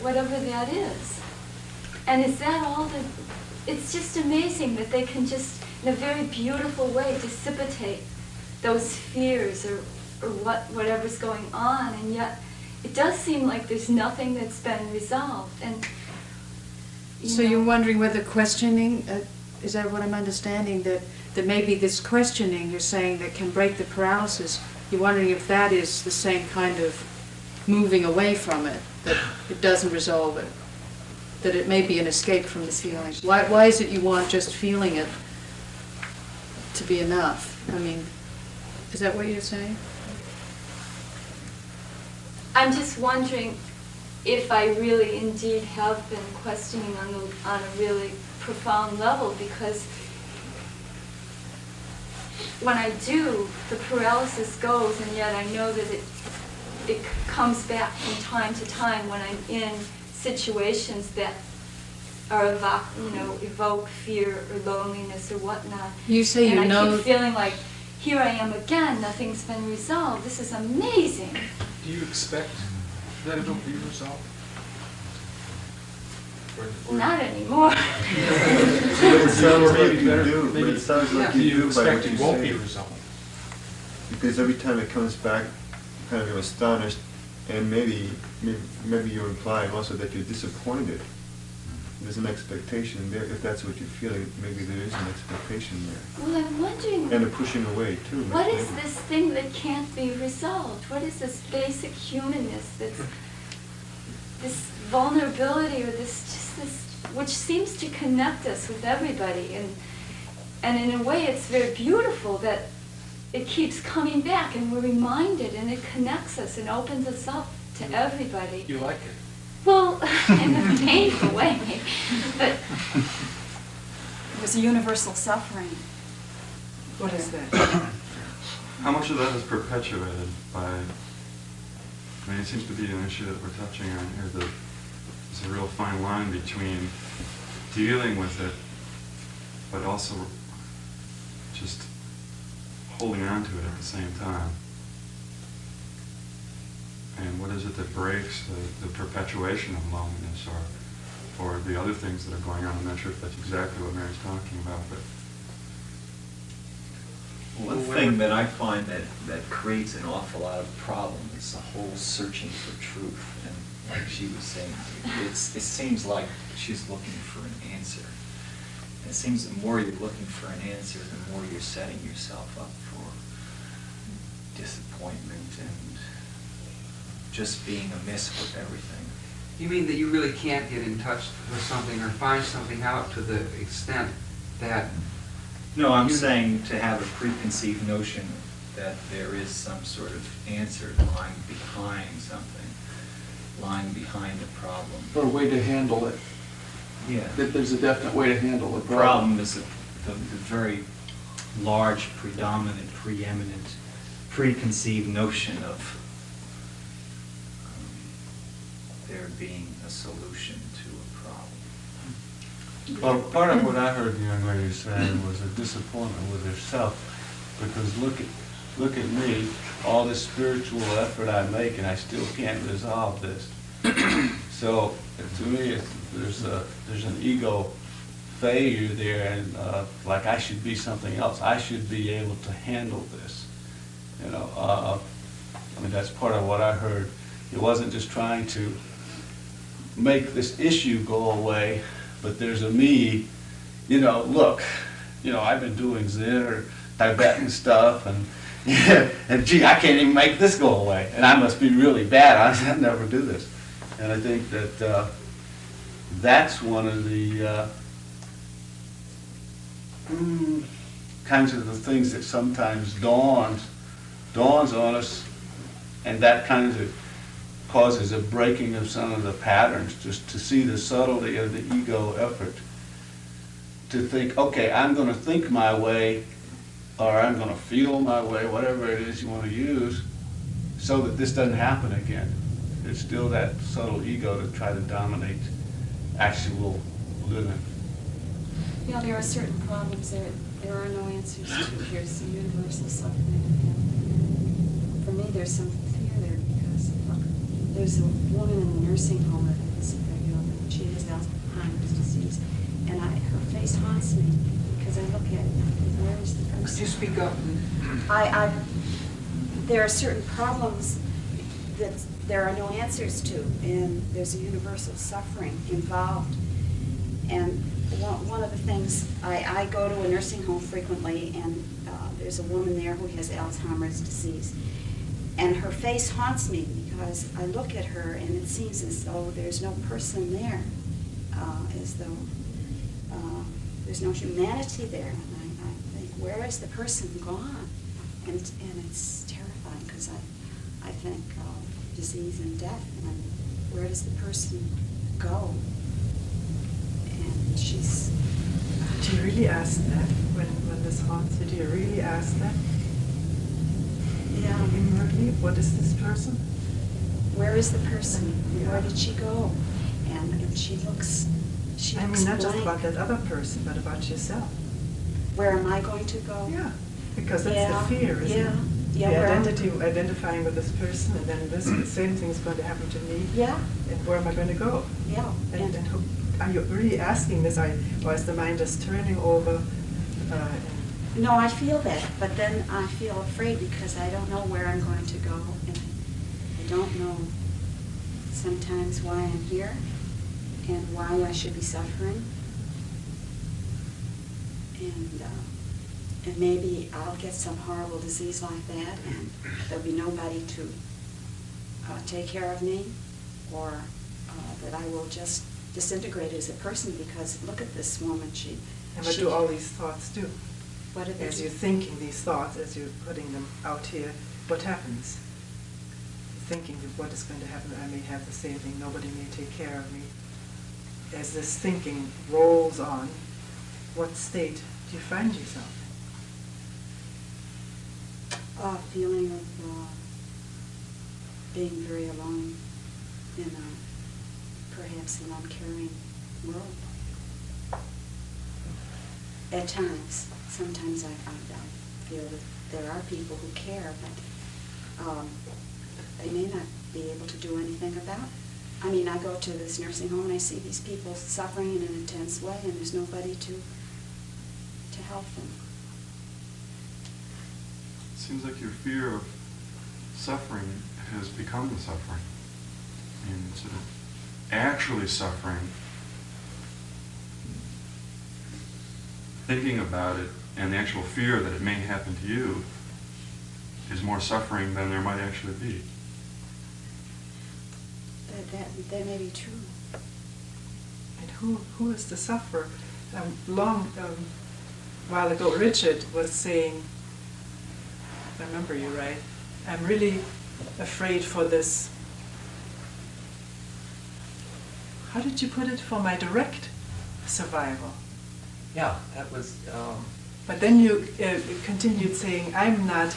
whatever that is. And is that all that, it's just amazing that they can just, in a very beautiful way, dissipate those fears or whatever's going on, and yet it does seem like there's nothing that's been resolved. And so you're wondering whether questioning, is that what I'm understanding, that maybe this questioning you're saying that can break the paralysis, you're wondering if that is the same kind of moving away from it, that it doesn't resolve it, that it may be an escape from the feeling. Why is it you want just feeling it to be enough? I mean, is that what you're saying? I'm just wondering if I really indeed have been questioning on a really profound level, because when I do, the paralysis goes, and yet I know that it comes back from time to time when I'm in situations that evoke fear or loneliness or whatnot. You say you and I know. keep feeling like, here I am again, nothing's been resolved. This is amazing. Do you expect that it'll be resolved? Or Not anymore. It sounds like maybe you better- do, but maybe- it sounds like do you you do by expect what you it won't say. be resolved? Because every time it comes back, kind of you're astonished, and maybe you're implying also that you're disappointed. There's an expectation there. If that's what you're feeling, maybe there is an expectation there. Well, I'm wondering, And a pushing away too. what is maybe. this thing that can't be resolved? What is this basic humanness that's this vulnerability or this which seems to connect us with everybody, and in a way it's very beautiful that it keeps coming back and we're reminded and it connects us and opens us up to everybody. You like it? Well, in a painful way, maybe. But There's a universal suffering. What is that? How much of that is perpetuated by, I mean, it seems to be an issue that we're touching on here, that there's a real fine line between dealing with it, but also just holding on to it at the same time. And what is it that breaks the perpetuation of loneliness or the other things that are going on? I'm not sure if that's exactly what Mary's talking about, but one thing that I find that creates an awful lot of problem is the whole searching for truth. And like she was saying, it seems like she's looking for an answer. And it seems the more you're looking for an answer, the more you're setting yourself up for disappointment and just being amiss with everything. You mean that you really can't get in touch with something or find something out to the extent that... No, I'm saying to have a preconceived notion that there is some sort of answer lying behind something, lying behind a problem. Or a way to handle it. Yeah. That there's a definite way to handle the The problem. problem is the very large, predominant, preeminent, preconceived notion of there being a solution to a problem. Well, part of what I heard the young lady saying was a disappointment with herself, because look at me, all this spiritual effort I make, and I still can't resolve this. So to me, there's an ego failure there, and like I should be something else. I should be able to handle this. You know, I mean, that's part of what I heard. It wasn't just trying to make this issue go away, but there's a me, you know, look, you know, I've been doing Zen or Tibetan stuff, and and gee, I can't even make this go away, and I must be really bad. I'll never do this. And I think that that's one of the kinds of the things that sometimes dawns on us, and that kind of causes a breaking of some of the patterns, just to see the subtlety of the ego effort to think, okay, I'm going to think my way, or I'm going to feel my way, whatever it is you want to use, so that this doesn't happen again. It's still that subtle ego to try to dominate actual living. You know, there are certain problems there are no answers to. There's the universal suffering. And for me, there's some fear there because there's a woman in a nursing home that I visit regularly. She has Alzheimer's disease, and her face haunts me because I look at it and I think, where is the person? Could you speak up? There are certain problems that there are no answers to, and there's a universal suffering involved. And one of the things, I go to a nursing home frequently, and there's a woman there who has Alzheimer's disease. And her face haunts me because I look at her and it seems as though there's no person there, as though there's no humanity there. And I think, where is the person gone? And it's terrifying because I think disease and death, and where does the person go? And she's... Do you really ask that when this haunts you? Do you really ask that? Yeah. Inwardly, what is this person? Where is the person? Where did she go? And she looks she I mean, not just explained- about that other person, but about yourself. Where am I going to go? Yeah, because that's Yeah, the fear, isn't yeah, it? yeah, The where am- identity, identifying with this person, and then this the same thing is going to happen to me. Yeah. And where am I going to go? Yeah. And who, are you really asking this, or is the mind just turning over? No, I feel that, but then I feel afraid because I don't know where I'm going to go, and I don't know sometimes why I'm here and why I should be suffering. And maybe I'll get some horrible disease like that, and there'll be nobody to take care of me, or that I will just disintegrate as a person because look at this woman, And what do all these thoughts do? What do they as do? you're thinking these thoughts, as you're putting them out here, what happens? Thinking of what is going to happen, I may have the same thing, nobody may take care of me. As this thinking rolls on, what state do you find yourself? A feeling of being very alone in perhaps an uncaring world. At times, sometimes I feel that there are people who care, but they may not be able to do anything about it. I mean, I go to this nursing home and I see these people suffering in an intense way, and there's nobody to help them. It seems like your fear of suffering has become the suffering. And instead of actually suffering, thinking about it and the actual fear that it may happen to you is more suffering than there might actually be. That may be true. And who is the sufferer? While ago, Richard was saying, if I remember you right, I'm really afraid for this, how did you put it, for my direct survival? Yeah, that was... But then you continued saying, I'm not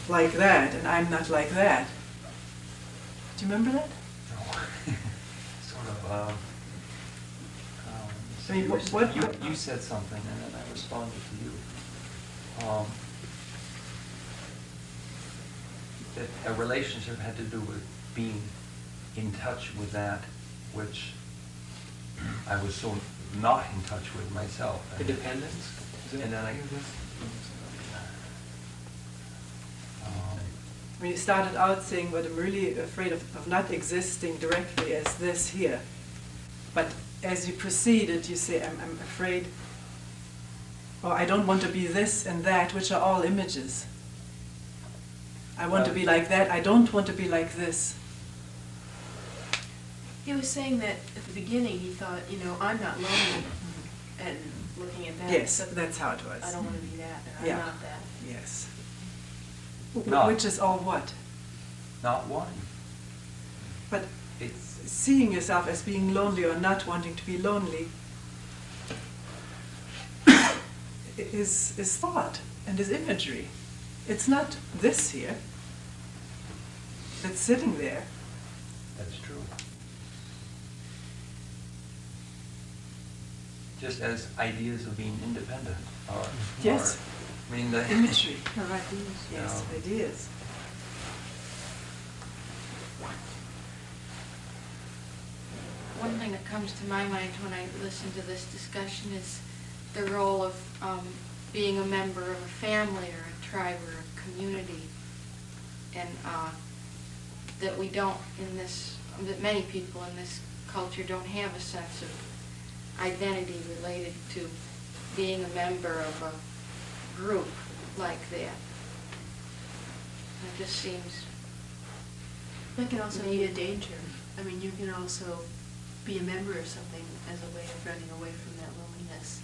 like that, and I'm not like that. Do you remember that? sort of... I mean, you said something, and then I responded to you. That a relationship had to do with being in touch with that which I was so not in touch with myself. Independence? And then I... When you started out saying, but I'm really afraid of not existing directly as this here. But as you proceeded, you say, I'm afraid, or I don't want to be this and that, which are all images. I want to be like that, I don't want to be like this. He was saying that at the beginning he thought, I'm not lonely, and looking at that. Yes, that's how it was. I don't want to be that, and Yeah. I'm not that. Yes. Not. Which is all what? Not one. But it's seeing yourself as being lonely or not wanting to be lonely is thought and is imagery. It's not this here. It's sitting there. That's true. Just as ideas of being independent are... Yes. I mean, the imagery. Her ideas. Yes, Yeah. ideas. One thing that comes to my mind when I listen to this discussion is the role of being a member of a family or a tribe or a community, and that we don't that many people in this culture don't have a sense of identity related to being a member of a group like that. It just seems... That can also be a danger. I mean, you can also be a member of something as a way of running away from that loneliness.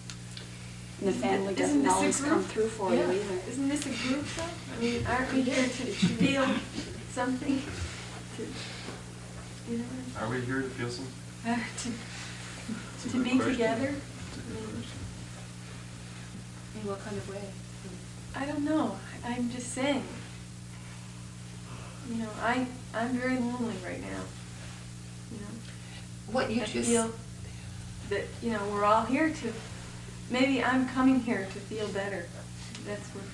And the family doesn't always come through for you either. Isn't this a group though? I mean, aren't we here to feel something? Are we here to feel something? To be together? In what kind of way? I don't know. I'm just saying. I'm very lonely right now. What you I just... feel that, you know, we're all here to, maybe I'm coming here to feel better. That's what.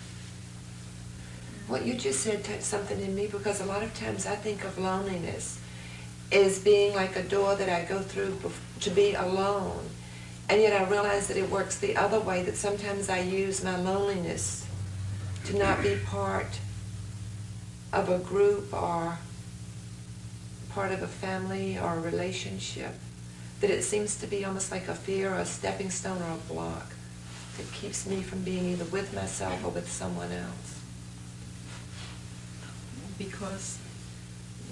What you just said touched something in me, because a lot of times I think of loneliness as being like a door that I go through to be alone. And yet I realize that it works the other way, that sometimes I use my loneliness to not be part of a group or part of a family or a relationship. That it seems to be almost like a fear or a stepping stone or a block that keeps me from being either with myself or with someone else. Because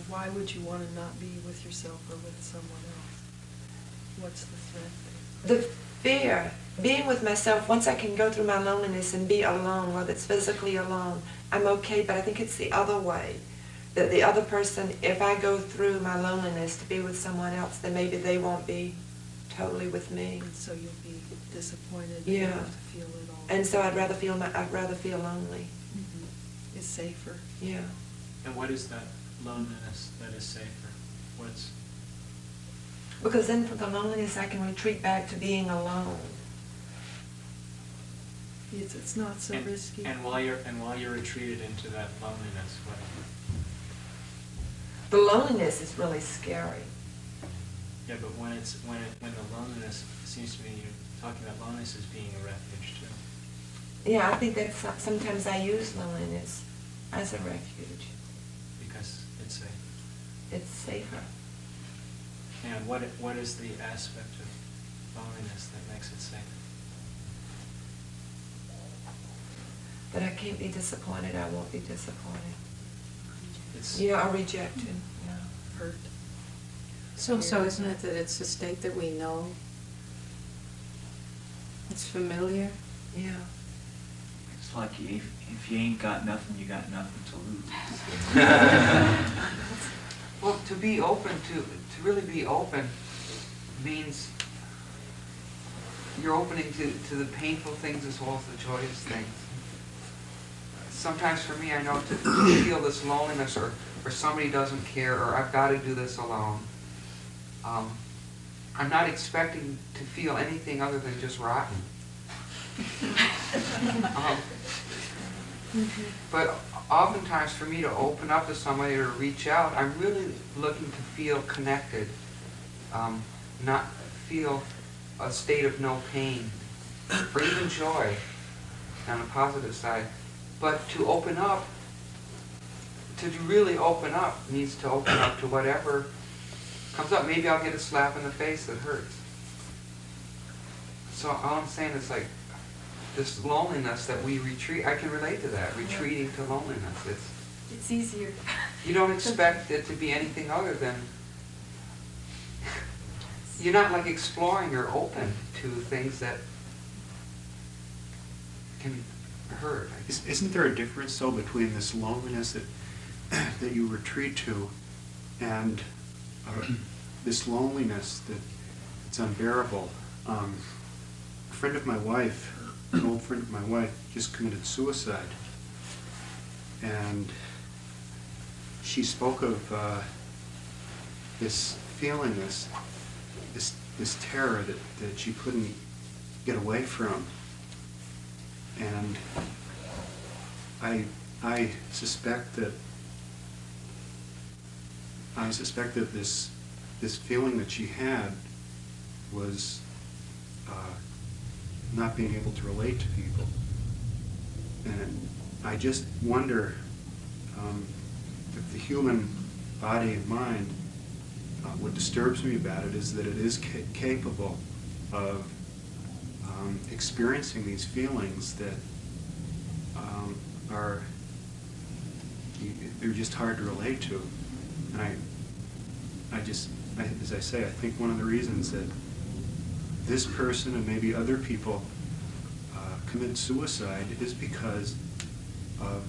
why would you want to not be with yourself or with someone else? What's the threat there? The fear, being with myself, once I can go through my loneliness and be alone, whether it's physically alone, I'm okay, but I think it's the other way. That the other person, if I go through my loneliness to be with someone else, then maybe they won't be totally with me. And so you'll be disappointed. Yeah. You have to feel it all. And so I'd rather feel lonely. Mm-hmm. It's safer. Yeah. And what is that loneliness that is safer? What's... Because then from the loneliness I can retreat back to being alone. It's not so risky. And while you're retreated into that loneliness, what? The loneliness is really scary. Yeah, but when the loneliness, it seems to me you're talking about loneliness as being a refuge too. Yeah, I think that sometimes I use loneliness as a refuge. Because it's safe. It's safer. And what is the aspect of loneliness that makes it safe? That I can't be disappointed, I won't be disappointed. It's or rejected. Yeah. Hurt. So isn't it that it's a state that we know? It's familiar? Yeah. It's like if you ain't got nothing, you got nothing to lose. Well, to be open, to really be open means you're opening to the painful things as well as the joyous things. Sometimes for me, I know to feel this loneliness or somebody doesn't care or I've got to do this alone. I'm not expecting to feel anything other than just rotten. But oftentimes for me to open up to somebody or reach out, I'm really looking to feel connected, not feel a state of no pain, or even joy on the positive side. But to open up, to really open up means to open up to whatever comes up. Maybe I'll get a slap in the face that hurts. So all I'm saying is like, this loneliness that we retreat, I can relate to that, retreating to loneliness. It's easier. You don't expect it to be anything other than, you're not like exploring or open to things that can hurt. Isn't there a difference though between this loneliness that you retreat to and this loneliness that's unbearable? A friend of my wife, an old friend of my wife, just committed suicide, and she spoke of this feeling, this terror that she couldn't get away from, and I suspect that this feeling that she had was not being able to relate to people. And I just wonder if the human body and mind, what disturbs me about it is that it is capable of experiencing these feelings that they're just hard to relate to. And as I say, I think one of the reasons that this person and maybe other people commit suicide is because of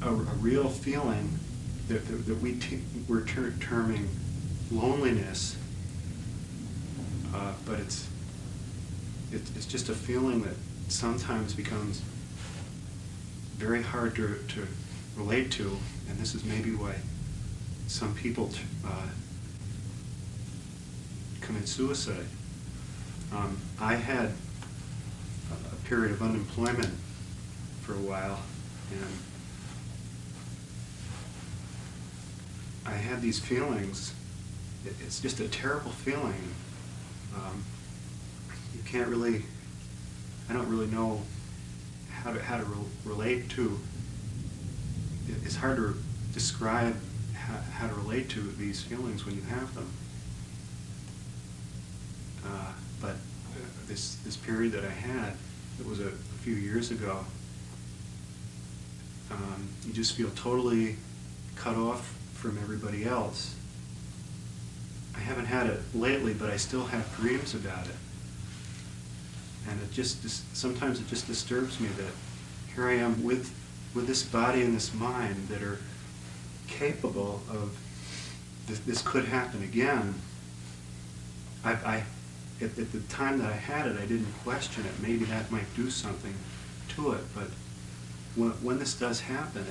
a real feeling that we're terming loneliness, but it's just a feeling that sometimes becomes very hard to relate to, and this is maybe why some people commit suicide. I had a period of unemployment for a while, and I had these feelings. It's just a terrible feeling. You can't really, I don't really know how to relate to. It's hard to describe how to relate to these feelings when you have them. But this period that I had, it was a few years ago, you just feel totally cut off from everybody else. I haven't had it lately, but I still have dreams about it. And it just, sometimes it just disturbs me that here I am with this body and this mind that are capable of, this could happen again. At the time that I had it, I didn't question it. Maybe that might do something to it, but when this does happen,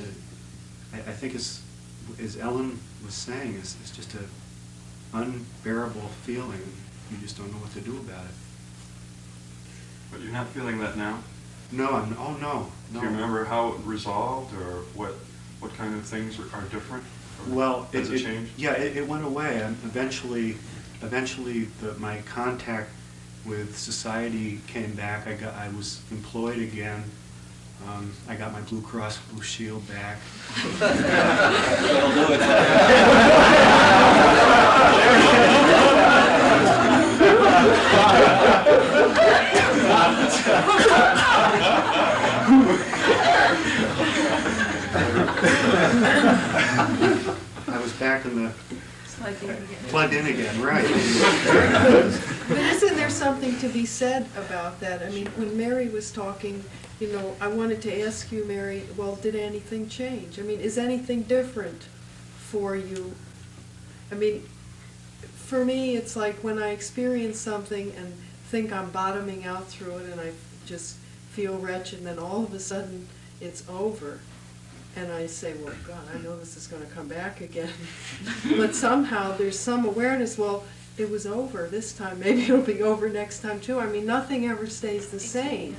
I think it's, as Ellen was saying, it's just an unbearable feeling. You just don't know what to do about it. But you're not feeling that now? No, oh no. Do you remember how it resolved, or what kind of things are different? Or well, has it changed? Yeah, it went away. Eventually, my contact with society came back. I was employed again. I got my Blue Cross Blue Shield back. That'll do it. I was back in the plugged in again, right? But isn't there something to be said about that? I mean, when Mary was talking, you know, I wanted to ask you, Mary, well, did anything change? I mean, is anything different for you? I mean, for me, it's like when I experience something and think I'm bottoming out through it and I just feel wretched, and then all of a sudden it's over. And I say, well, God, I know this is going to come back again. But somehow there's some awareness, well, it was over this time. Maybe it'll be over next time too. I mean, nothing ever stays the same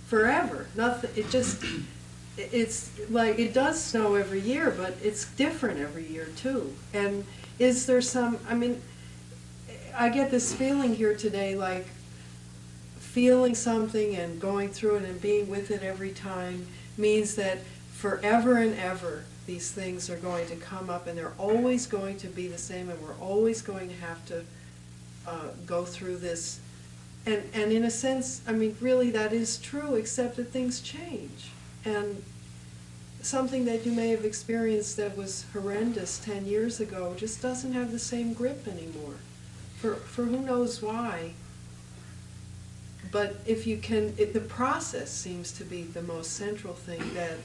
forever. Nothing. It just, it's like, it does snow every year, but it's different every year too. And is there some, I mean, I get this feeling here today, like feeling something and going through it and being with it every time means that forever and ever these things are going to come up, and they're always going to be the same, and we're always going to have to go through this. And in a sense, I mean, really that is true, except that things change. And something that you may have experienced that was horrendous 10 years ago just doesn't have the same grip anymore, for who knows why. But if you can, the process seems to be the most central thing, that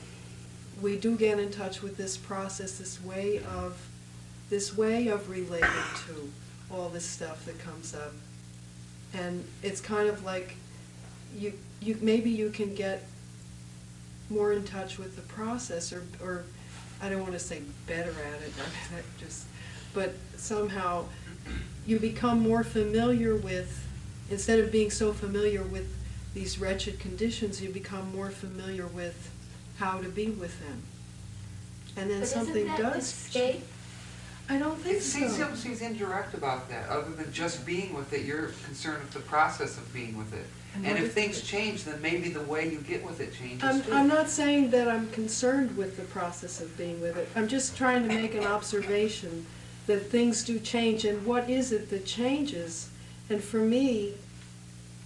we do get in touch with this process, this way of relating to all this stuff that comes up. And it's kind of like you maybe you can get more in touch with the process, or I don't want to say better at it, but somehow you become more familiar with, instead of being so familiar with these wretched conditions, you become more familiar with how to be with them. And then but something isn't that does escape? I don't think It seems indirect about that. Other than just being with it, you're concerned with the process of being with it. And if things change, then maybe the way you get with it changes too. I'm not saying that I'm concerned with the process of being with it. I'm just trying to make an observation that things do change, and what is it that changes? And for me,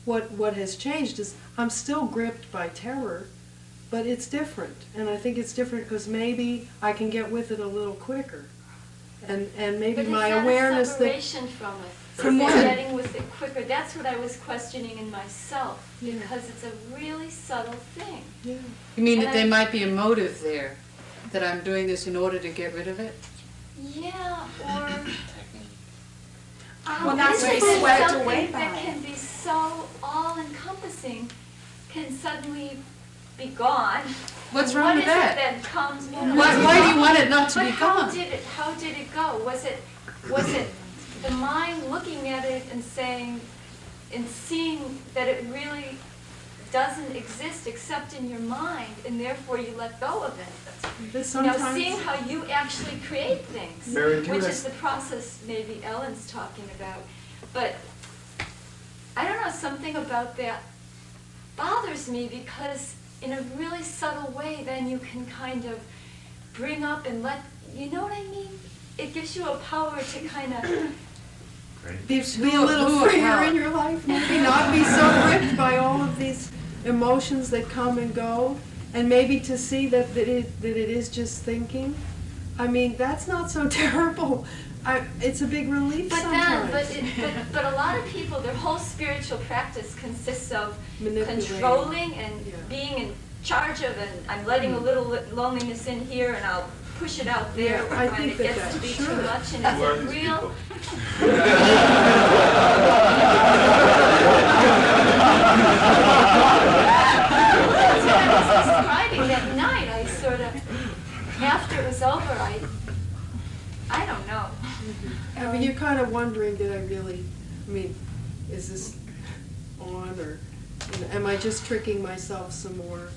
what has changed is I'm still gripped by terror, but it's different. And I think it's different because maybe I can get with it a little quicker. And maybe but my is that awareness a separation from it? From Is what? it getting with it quicker? That's what I was questioning in myself, because it's a really subtle thing. Yeah. You mean And that there might be a motive there, that I'm doing this in order to get rid of it? Yeah, or Well, that's what something swept away by that it. can be so all-encompassing can suddenly be gone. What's And wrong with What that? is it that comes? Why do you want it not to But be how gone? How did it go? Was it the mind looking at it and saying, and seeing that it really doesn't exist except in your mind, and therefore you let go of it. Seeing how you actually create things, which is the process maybe Ellen's talking about. But I don't know, something about that bothers me, because in a really subtle way then you can kind of bring up and let, you know what I mean? It gives you a power to kind of be a little freer in your life, maybe not be so gripped by all of these emotions that come and go, and maybe to see that it is just thinking. I mean, that's not so terrible. It's a big relief sometimes. But a lot of people, their whole spiritual practice consists of controlling and being in charge of, and I'm letting a little loneliness in here and I'll push it out there when it gets to be too much, and it's a real... That's what I was describing that night. I sort of, after it was over, I don't know. I mean, you're kind of wondering, is this on, or am I just tricking myself some more?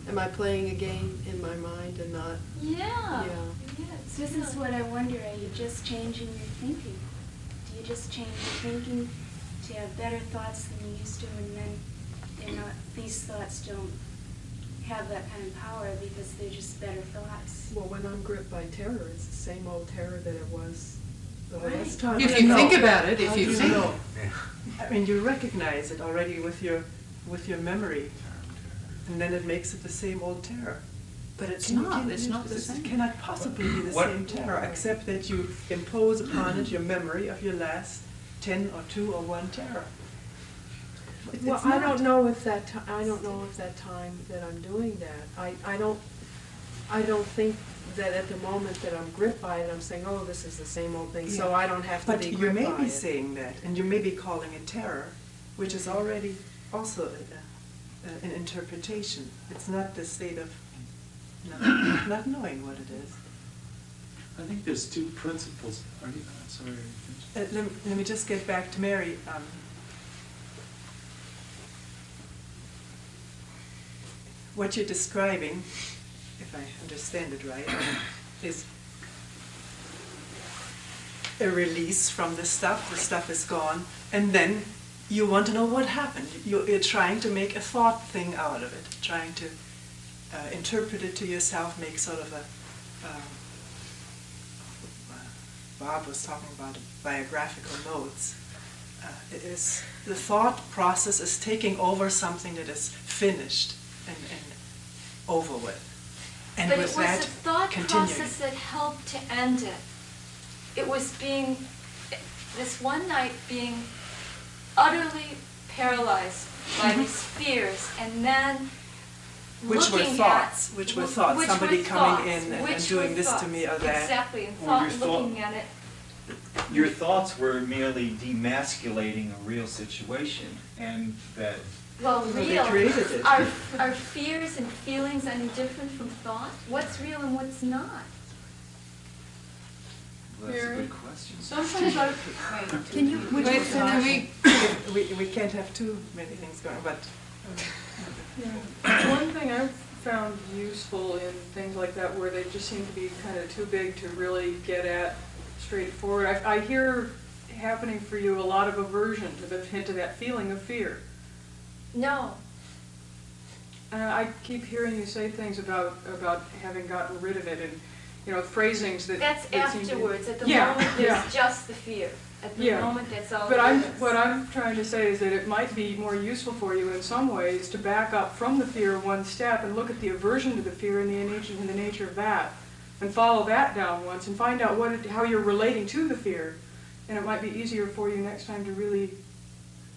Am I playing a game in my mind and not? Yeah. So this is what I wonder, are you just changing your thinking? Do you just change your thinking to have better thoughts than you used to, and then these thoughts don't have that kind of power because they're just better thoughts? Well, when I'm gripped by terror, it's the same old terror that it was the last Right. time. If you think about it, if you think. I mean, you recognize it already with your memory, and then it makes it the same old terror. But it's And not. It's not the same. It cannot possibly be the same terror, except that you impose upon it your memory of your last 10 or 2 or 1 terror. Well, I don't know if that time that I'm doing that. I don't think that at the moment that I'm gripped by it, I'm saying, oh, this is the same old thing, so I don't have to be gripped by it. But you may be saying that, and you may be calling it terror, which is already also an interpretation. It's not the state of not knowing what it is. I think there's 2 principles. Sorry. Let me just get back to Mary. What you're describing, if I understand it right, is a release from the stuff is gone, and then you want to know what happened. You're trying to make a thought thing out of it, trying to interpret it to yourself, make sort of a, Bob was talking about biographical notes. The thought process is taking over something that is finished and over with. And but with it was that, a thought continuing. process that helped to end it. It was this one night being utterly paralyzed by these fears, and then Which were thoughts. Somebody coming in and doing this to me or that. Exactly, and looking at it. Your thoughts were merely demasculating a real situation, and that... Well, real. They created it. Are fears and feelings any different from thought? What's real and what's not? Well, that's a good question. Sometimes Can you? We can't have too many things going, but. One thing I've found useful in things like that where they just seem to be kind of too big to really get at straightforward. I hear happening for you a lot of aversion to that feeling of fear. No. I keep hearing you say things about having gotten rid of it, and phrasings that. That's that seem to- afterwards. At the Yeah, moment, yeah. it's just the fear. At the moment, that's all. But it is. what I'm trying to say is that it might be more useful for you in some ways to back up from the fear one step and look at the aversion to the fear and the nature of that, and follow that down once and find out how you're relating to the fear, and it might be easier for you next time to really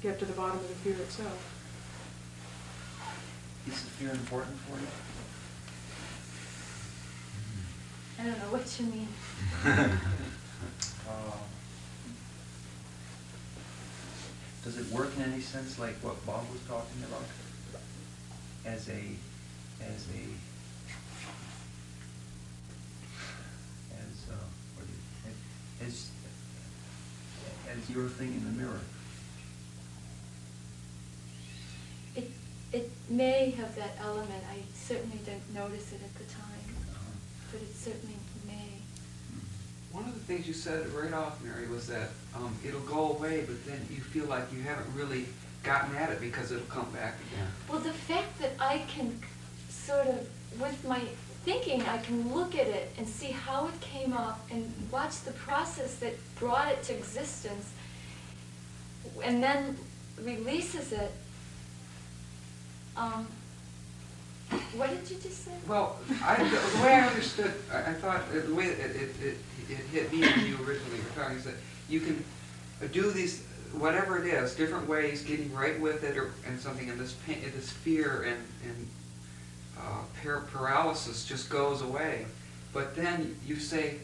get to the bottom of the fear itself. Is the fear important for you? I don't know what you mean. Does it work in any sense like what Bob was talking about? As your thing in the mirror? may have that element. I certainly didn't notice it at the time, but it certainly may. One of the things you said right off, Mary, was that it'll go away, but then you feel like you haven't really gotten at it because it'll come back again. Well, the fact that I can sort of, with my thinking, I can look at it and see how it came up and watch the process that brought it to existence and then releases it. What did you just say? Well, the way I understood, I thought the way that it hit me when you originally were talking is that you can do these, whatever it is, different ways, getting right with it, and something, and this pain, this fear and paralysis just goes away. But then you say,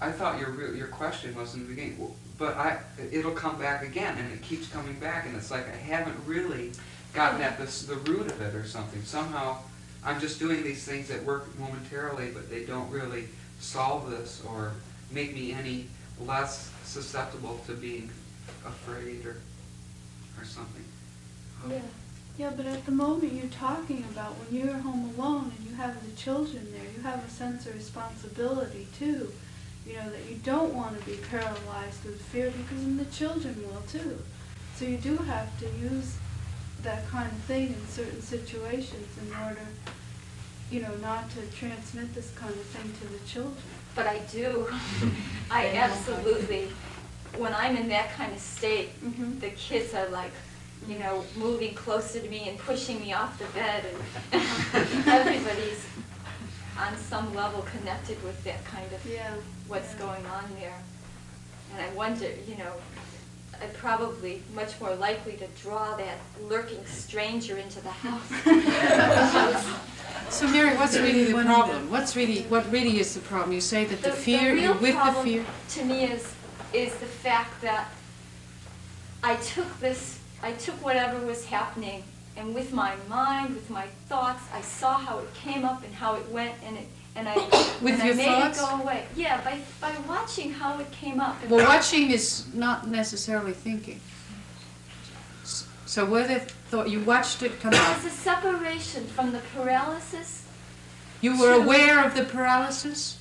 I thought your question was in the beginning, well, but it'll come back again, and it keeps coming back, and it's like I haven't really gotten at the root of it or something. Somehow I'm just doing these things that work momentarily, but they don't really solve this or make me any less susceptible to being afraid or something. Yeah. Yeah, but at the moment you're talking about, when you're home alone and you have the children there, you have a sense of responsibility too. You know, that you don't want to be paralyzed with fear, because then the children will too. So you do have to use that kind of thing in certain situations in order, you know, not to transmit this kind of thing to the children. But I do. I absolutely, when I'm in that kind of state, the kids are like, you know, moving closer to me and pushing me off the bed, and everybody's on some level connected with that kind of what's going on there. And I wonder, you know, I'm probably much more likely to draw that lurking stranger into the house. So Mary, what's really the problem? What really is the problem? You say that the fear, the you're with the problem fear. To me is the fact that I took whatever was happening, and with my mind, with my thoughts, I saw how it came up and how it went, and I With your made thoughts? it go away. Yeah, by watching how it came up. Well, watching is not necessarily thinking. So were there thought you watched it come out? It's a separation from the paralysis. You were aware of the paralysis?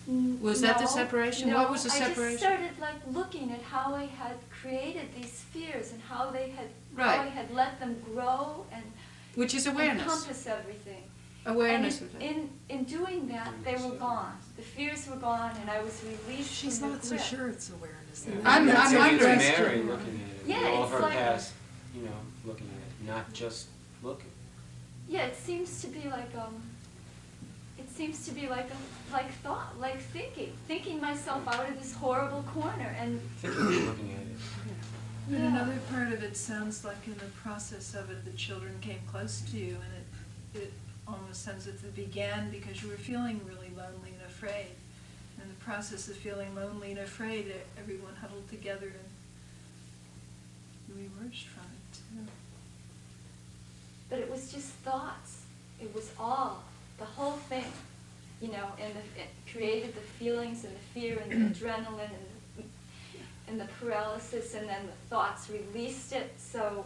Was that the No, separation? No, What was the I separation? just started like looking at how I had created these fears and how they had, Right. how I had let them grow and Which is awareness. encompass everything. Awareness And of it. in doing that, they were gone. The fears were gone, and I was released. She's from the not so grip. sure it's awareness. I'm wondering. Mary looking at it. Yeah, all it's her like- past, you know, looking at it, not just looking. Yeah, it seems to be like like thought, like thinking myself out of this horrible corner, and Thinking, looking at it. And another part of it sounds like in the process of it, the children came close to you, and it almost sounds as if it began because you were feeling really lonely and afraid. And in the process of feeling lonely and afraid, everyone huddled together and you emerged from it too. but it was just thoughts. It was all, the whole thing, you know, and it created the feelings and the fear and the adrenaline and the paralysis, and then the thoughts released it, so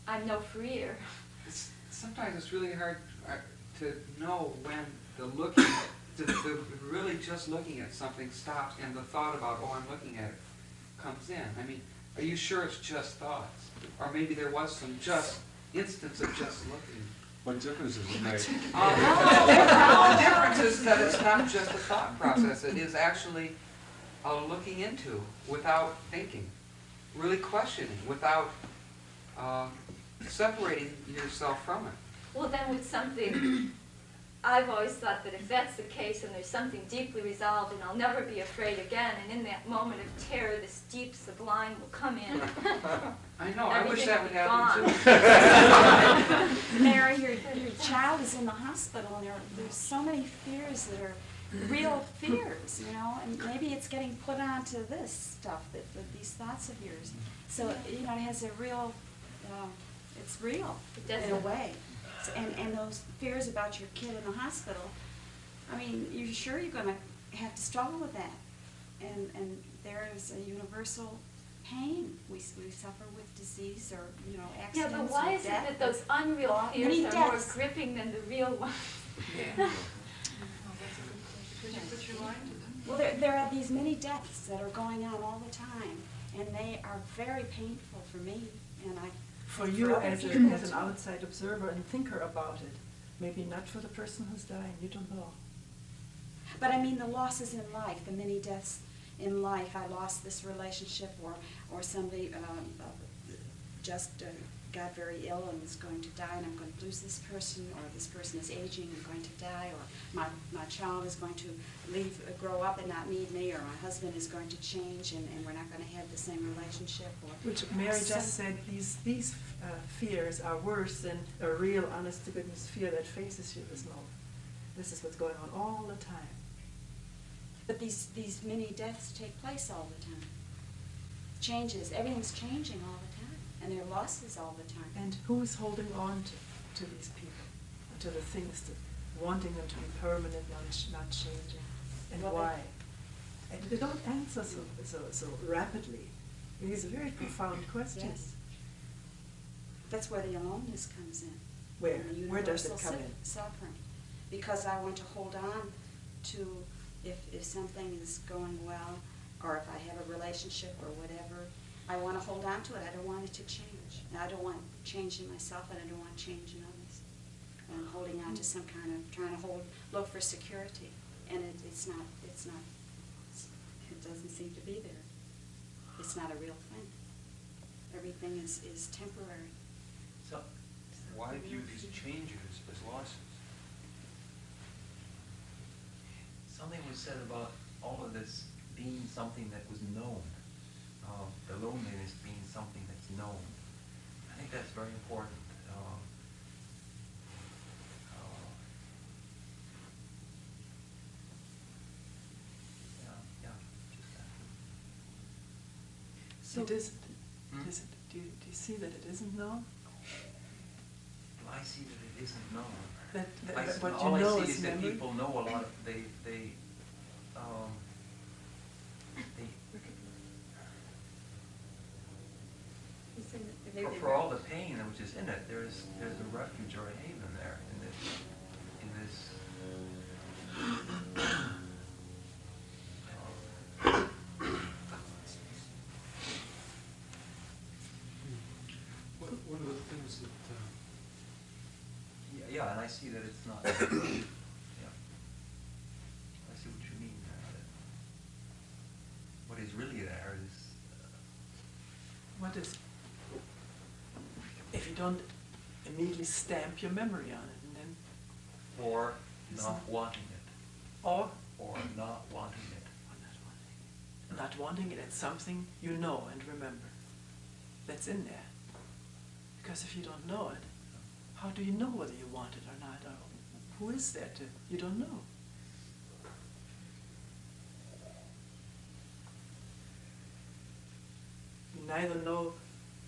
I'm no freer. Sometimes it's really hard to know when the looking, the really just looking at something stops and the thought about, oh, I'm looking at it, comes in. I mean, are you sure it's just thoughts? Or maybe there was some just instance of just looking. What difference does it make? The difference is that it's not just a thought process. It is actually looking into without thinking, really questioning, without separating yourself from it. Well, then with something, I've always thought that if that's the case and there's something deeply resolved and I'll never be afraid again, and in that moment of terror, this deep sublime will come in. I know, I wish that would happen too. Mary, your child is in the hospital, and there's so many fears that are real fears, you know, and maybe it's getting put onto this stuff, these thoughts of yours. So, you know, it has a real, it's real in a way. So, and those fears about your kid in the hospital, I mean, you're sure you're going to have to struggle with that. And there is a universal pain. We suffer with disease or, accidents. Yeah, but why or is it death. that those unreal Many fears are more deaths. gripping than the real ones? Because you put your mind to them. Well, there are these many deaths that are going on all the time, and they are very painful for me, and For you other as people an too. outside observer and thinker about it, maybe not for the person who's dying, you don't know. But I mean the losses in life, the many deaths in life. I lost this relationship, or somebody just got very ill and is going to die, and I'm going to lose this person, or this person is aging and going to die, or my child is going to grow up and not need me, or my husband is going to change and we're not going to have the same relationship. Which Mary just said, these fears are worse than a real, honest-to-goodness fear that faces you this moment. This is what's going on all the time. But these many deaths take place all the time. Changes, everything's changing all the time, and there are losses all the time. And who's holding on to these people, to the things, wanting them to be permanent, not changing, and Well, why? And they don't answer so rapidly. These are very profound questions. Yes. That's where the aloneness comes in. Where? The Where does it universal come in? Suffering. Because I want to hold on to, if something is going well, or if I have a relationship or whatever, I want to hold on to it. I don't want it to change. I don't want change in myself, and I don't want change in others. I'm holding on to some kind of, trying to look for security, and it doesn't seem to be there. It's not a real thing. Everything is temporary. So, why view these changes as losses? Something was said about all of this being something that was known, the loneliness being something that's known. I think that's very important. Just that. So it isn't. Do you see that it isn't known? Well, I see that it isn't known. What all you know I see is is that memory? people know a lot of, for all the pain which is in it, there's a refuge or a haven there in this One of the things that yeah, and I see that it's not. Yeah, I see what you mean there. That what is really there is. What is? If you don't immediately stamp your memory on it, and then. Or not wanting it. Or not wanting it. Not wanting it, it's something you know and remember. That's in there. Because if you don't know it, how do you know whether you want it or not? Or who is there to? You don't know. You neither know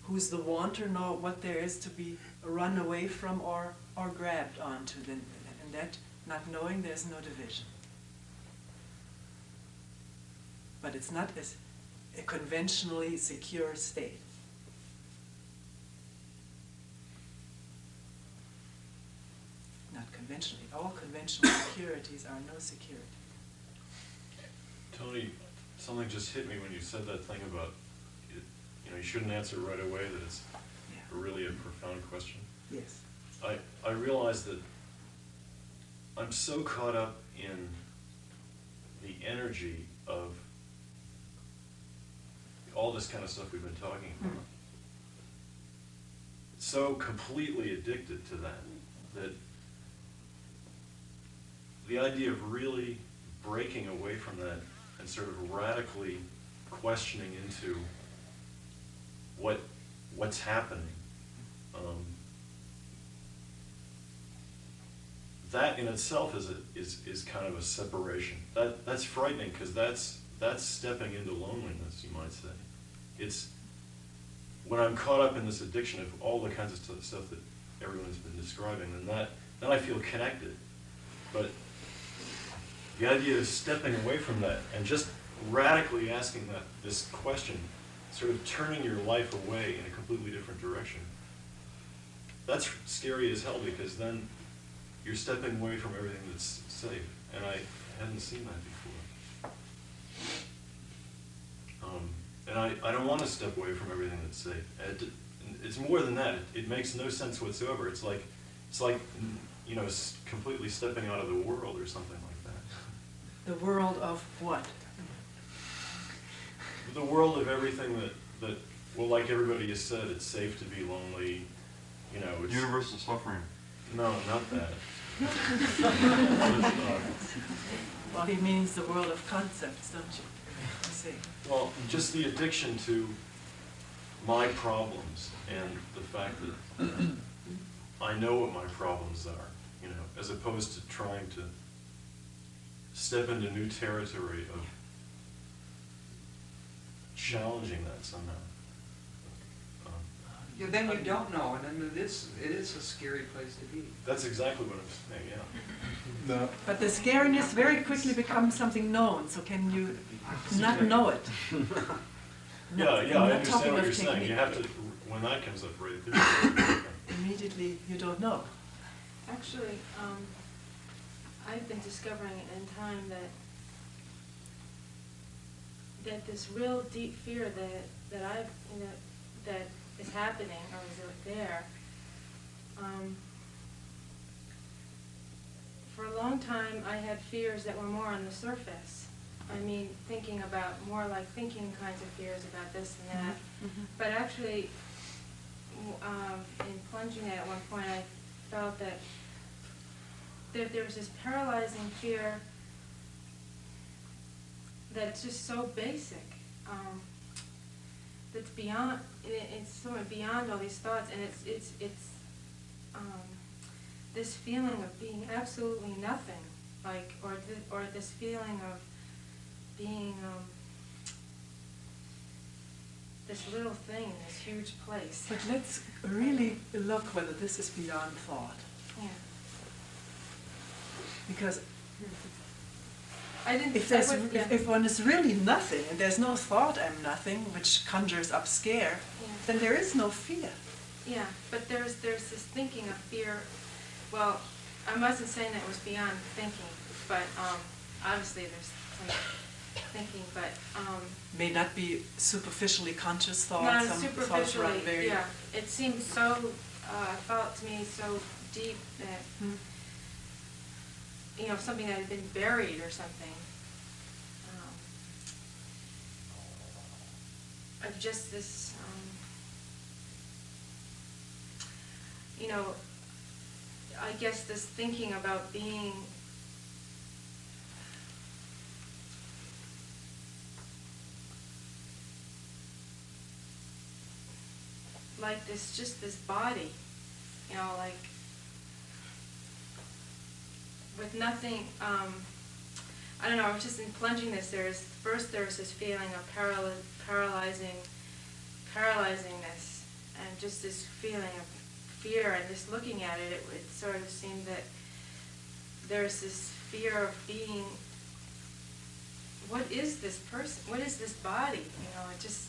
who's the wanter nor what there is to be run away from or grabbed onto. And that, not knowing, there's no division. But it's not as a conventionally secure state. Not conventionally. All conventional securities are no security. Toni, something just hit me when you said that thing about, you shouldn't answer right away, that it's really a profound question. Yes. I realize that I'm so caught up in the energy of all this kind of stuff we've been talking about. So completely addicted to that the idea of really breaking away from that and sort of radically questioning into what's happening, that in itself is kind of a separation. That's frightening, because that's stepping into loneliness, you might say. It's when I'm caught up in this addiction of all the kinds of stuff that everyone's been describing, then I feel connected. But the idea of stepping away from that and just radically asking this question, sort of turning your life away in a completely different direction. That's scary as hell, because then you're stepping away from everything that's safe, and I hadn't seen that before. And I don't want to step away from everything that's safe. It's more than that. It makes no sense whatsoever. It's like you know, completely stepping out of the world or something like that. The world of what? The world of everything that well, like everybody has said, it's safe to be lonely. You know, it's universal suffering. No, not that. Well, he means the world of concepts, don't you? I see. Well, just the addiction to my problems and the fact that I know what my problems are, you know, as opposed to trying to step into new territory of challenging that somehow. Yeah, then you don't know, and then it is a scary place to be. That's exactly what I'm saying, yeah. No. But the scariness very quickly becomes something known, so can you not know it? Yeah, I understand what you're saying. You have to, when that comes up right there. Immediately you don't know. Actually, I've been discovering in time that this real deep fear that I've, you know, that is happening or is there, for a long time I had fears that were more on the surface. I mean, thinking about more like thinking kinds of fears about this and that. Mm-hmm. But actually, in plunging at one point, I felt that there was this paralyzing fear that's just so basic. That's beyond. It's somewhat beyond all these thoughts, and it's this feeling of being absolutely nothing, like or this feeling of being this little thing in this huge place. But let's really look whether this is beyond thought. Yeah. Because if one is really nothing and there's no thought I'm nothing, which conjures up scare, then there is no fear. Yeah, but there's this thinking of fear. Well, I wasn't saying that it was beyond thinking, but obviously there's some thinking, but may not be superficially conscious thoughts. not some thoughts superficially. run very. Yeah, it seemed so. Felt to me so deep that. You know, something that had been buried or something. Of just this, you know, I guess this thinking about being like this, just this body, you know, like with nothing, I don't know, I was just in plunging this, there was this feeling of paralyzingness, and just this feeling of fear, and just looking at it, it sort of seemed that there's this fear of being, what is this person, what is this body, you know, it just,